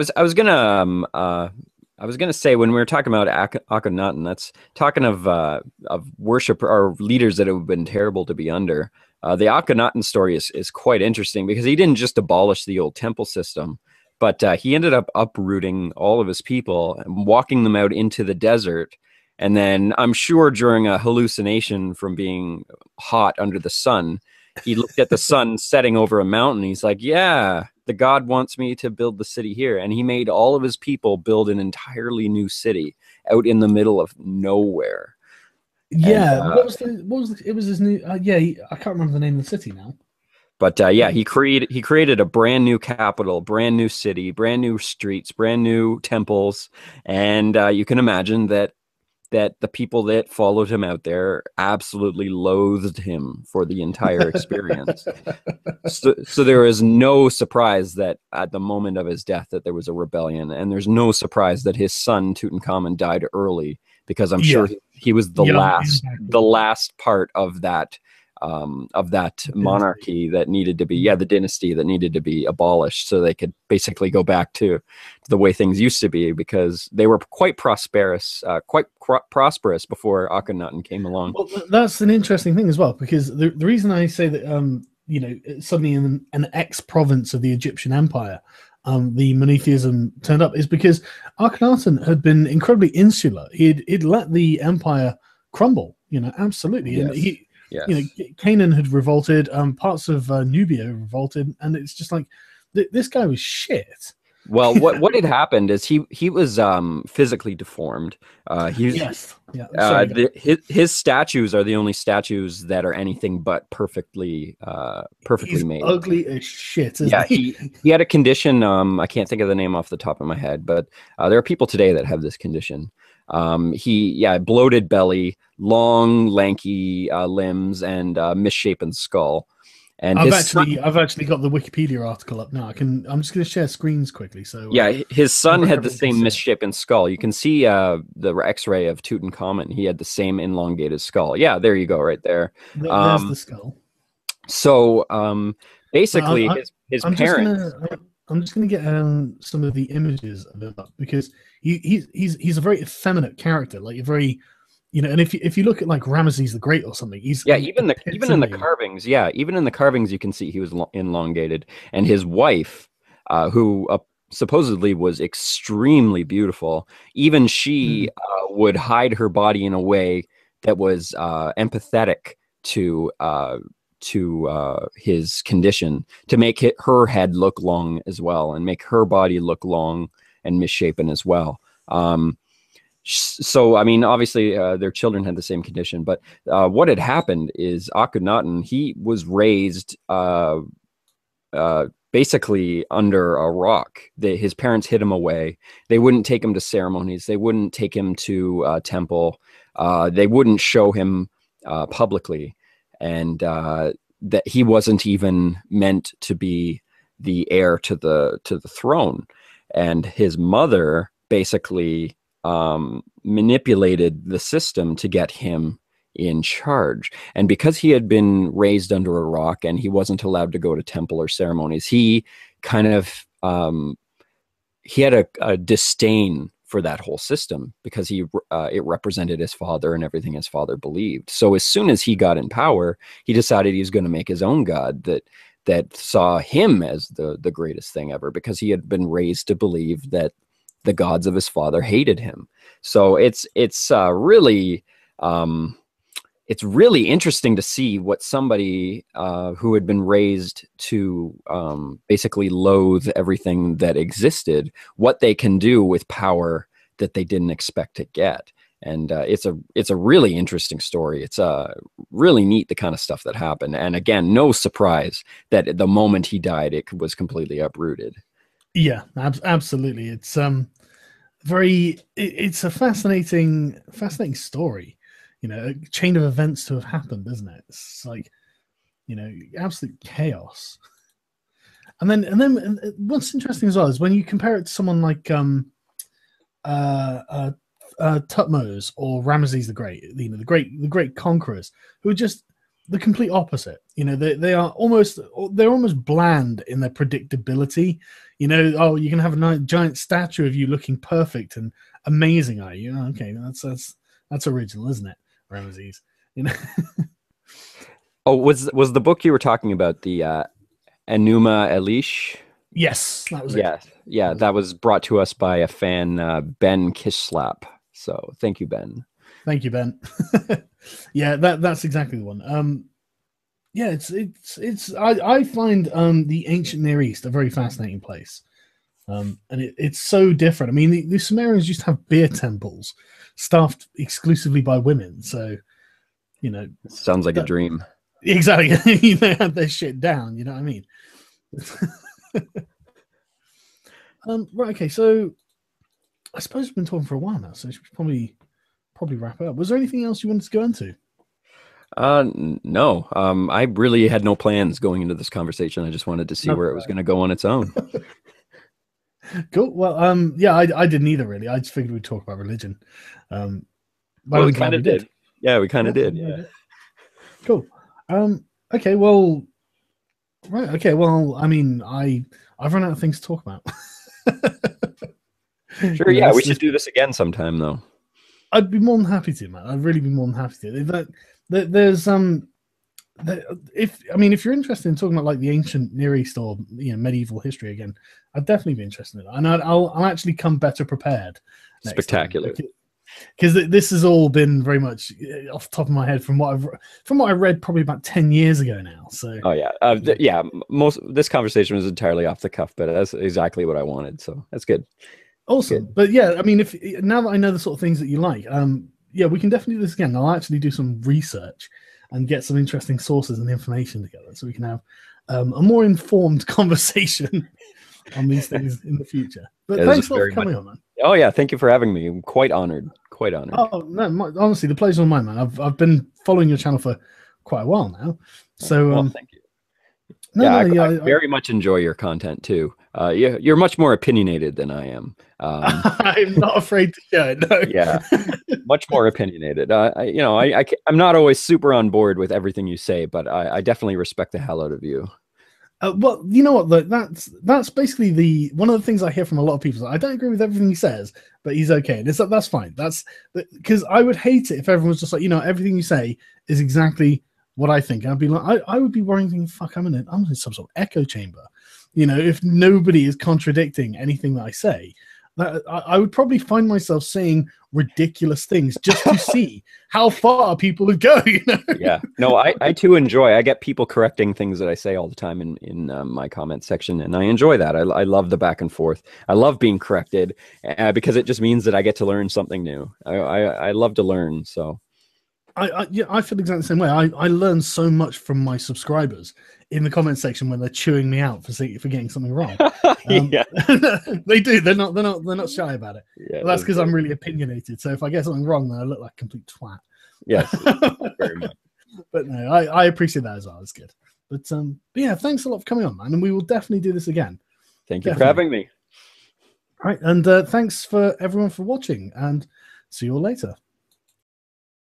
was gonna say, when we were talking about Akhenaten, that's talking of worship or leaders that have been terrible to be under. The Akhenaten story is quite interesting, because he didn't just abolish the old temple system, but he ended up uprooting all of his people and walking them out into the desert. And then I'm sure during a hallucination from being hot under the sun, he looked at the sun setting over a mountain. He's like, yeah, the God wants me to build the city here. And he made all of his people build an entirely new city out in the middle of nowhere. Yeah. And, it was his new, I can't remember the name of the city now. But he created a brand new capital, brand new city, brand new streets, brand new temples. And you can imagine that the people that followed him out there absolutely loathed him for the entire experience. So there is no surprise that at the moment of his death that there was a rebellion, and there's no surprise that his son Tutankhamun died early, because I'm sure he was the last part of that of that monarchy that needed to be, the dynasty that needed to be abolished, so they could basically go back to the way things used to be, because they were quite prosperous before Akhenaten came along. Well, that's an interesting thing as well, because the reason I say that, suddenly in an ex-province of the Egyptian Empire, the monotheism turned up, is because Akhenaten had been incredibly insular. He'd let the empire crumble, absolutely. And Canaan had revolted, parts of Nubia revolted, and it's just like this guy was shit. Well, what had happened is he was physically deformed. His statues are the only statues that are anything but perfectly made. Ugly as shit. Isn't he had a condition. I can't think of the name off the top of my head, but there are people today that have this condition. Bloated belly, long, lanky limbs, and misshapen skull. And I've actually got the Wikipedia article up now. I'm just going to share screens quickly. So his son had the same misshapen skull. You can see the X-ray of Tutankhamun. He had the same elongated skull. Yeah, there you go, right there. There's the skull. So basically, his parents. I'm just going to get some of the images of him up, because he's a very effeminate character, like a very. And if you look at like Ramesses the Great or something, even in the carvings, you can see he was elongated, and his wife, who supposedly was extremely beautiful, even she would hide her body in a way that was empathetic to his condition, to make her head look long as well, and make her body look long and misshapen as well. So, I mean, obviously, their children had the same condition, but what had happened is Akhenaten, he was raised basically under a rock. His parents hid him away. They wouldn't take him to ceremonies. They wouldn't take him to a temple. They wouldn't show him publicly, and that he wasn't even meant to be the heir to the throne. And his mother basically manipulated the system to get him in charge. And because he had been raised under a rock and he wasn't allowed to go to temple or ceremonies, he kind of he had a disdain for that whole system, because it represented his father and everything his father believed. So as soon as he got in power, he decided he was going to make his own god that saw him as the greatest thing ever, because he had been raised to believe that the gods of his father hated him. So it's really interesting to see what somebody who had been raised to basically loathe everything that existed, what they can do with power that they didn't expect to get. And it's a really interesting story. It's really neat, the kind of stuff that happened. And again, no surprise that the moment he died, it was completely uprooted. Yeah, absolutely. It's it's a fascinating story. A chain of events to have happened, isn't it? It's like, absolute chaos. And then what's interesting as well is when you compare it to someone like Thutmose or Ramesses the Great, the great conquerors, who are just the complete opposite. They're almost bland in their predictability. You can have a giant statue of you looking perfect and amazing, are you? Okay, that's original, isn't it, Ramesses? Oh, was the book you were talking about the Enuma Elish? Yes, that was it. Yeah, that was brought to us by a fan, Ben Kishlap. So thank you, Ben. Thank you, Ben. Yeah, that's exactly the one. Yeah, I find the ancient Near East a very fascinating place. And it's so different. I mean, the Sumerians used to have beer temples staffed exclusively by women. So, sounds like a dream. Exactly. They had their shit down. You know what I mean? Right. Okay. So, I suppose we've been talking for a while now, so we should probably wrap it up. Was there anything else you wanted to go into? No. I really had no plans going into this conversation. I just wanted to see where it was going to go on its own. Cool. Well, yeah, I didn't either, really. I just figured we'd talk about religion. Well, we kind of did. Yeah, we kind of did. Yeah. Cool. Okay. Well. Right. Okay. Well. I mean, I've run out of things to talk about. Sure. Yeah, we should do this again sometime, though. I'd be more than happy to, man. I'd really be more than happy to. There's if you're interested in talking about like the ancient Near East or medieval history again, I'd definitely be interested in that, and I'll actually come better prepared. Spectacular. Because this has all been very much off the top of my head from what I read probably about 10 years ago now. So most this conversation was entirely off the cuff, but that's exactly what I wanted. So that's good. Awesome. Good. But yeah, I mean, if now that I know the sort of things that you like, we can definitely do this again. I'll actually do some research and get some interesting sources and information together, so we can have a more informed conversation on these things in the future. But thanks a lot for coming on, man. Oh yeah, thank you for having me. I'm quite honored. Quite honored. Oh no, honestly, the pleasure's on mine, man. I've been following your channel for quite a while now. So thank you. I very much enjoy your content too. You're much more opinionated than I am. I'm not afraid to show it. No. Yeah, much more opinionated. I'm not always super on board with everything you say, but I definitely respect the hell out of you. Well, you know what? That's basically one of the things I hear from a lot of people. I don't agree with everything he says, but he's okay. And that's fine. That's because I would hate it if everyone was just like, everything you say is exactly what I think. I'd be like, I would be worrying, thinking, fuck, I'm in some sort of echo chamber. If nobody is contradicting anything that I say, that I would probably find myself saying ridiculous things just to see how far people would go. Yeah, no, I too enjoy. I get people correcting things that I say all the time in my comment section, and I enjoy that. I love the back and forth. I love being corrected because it just means that I get to learn something new. I love to learn. So I feel exactly the same way. I learn so much from my subscribers in the comment section when they're chewing me out for getting something wrong. Yeah, they do. They're not shy about it. Yeah, but that's because I'm really opinionated. So if I get something wrong, then I look like a complete twat. Yes, very much. But no, I appreciate that as well. It's good. But yeah, thanks a lot for coming on, man. And we will definitely do this again. Thank you for having me. All right, and thanks for everyone for watching, and see you all later.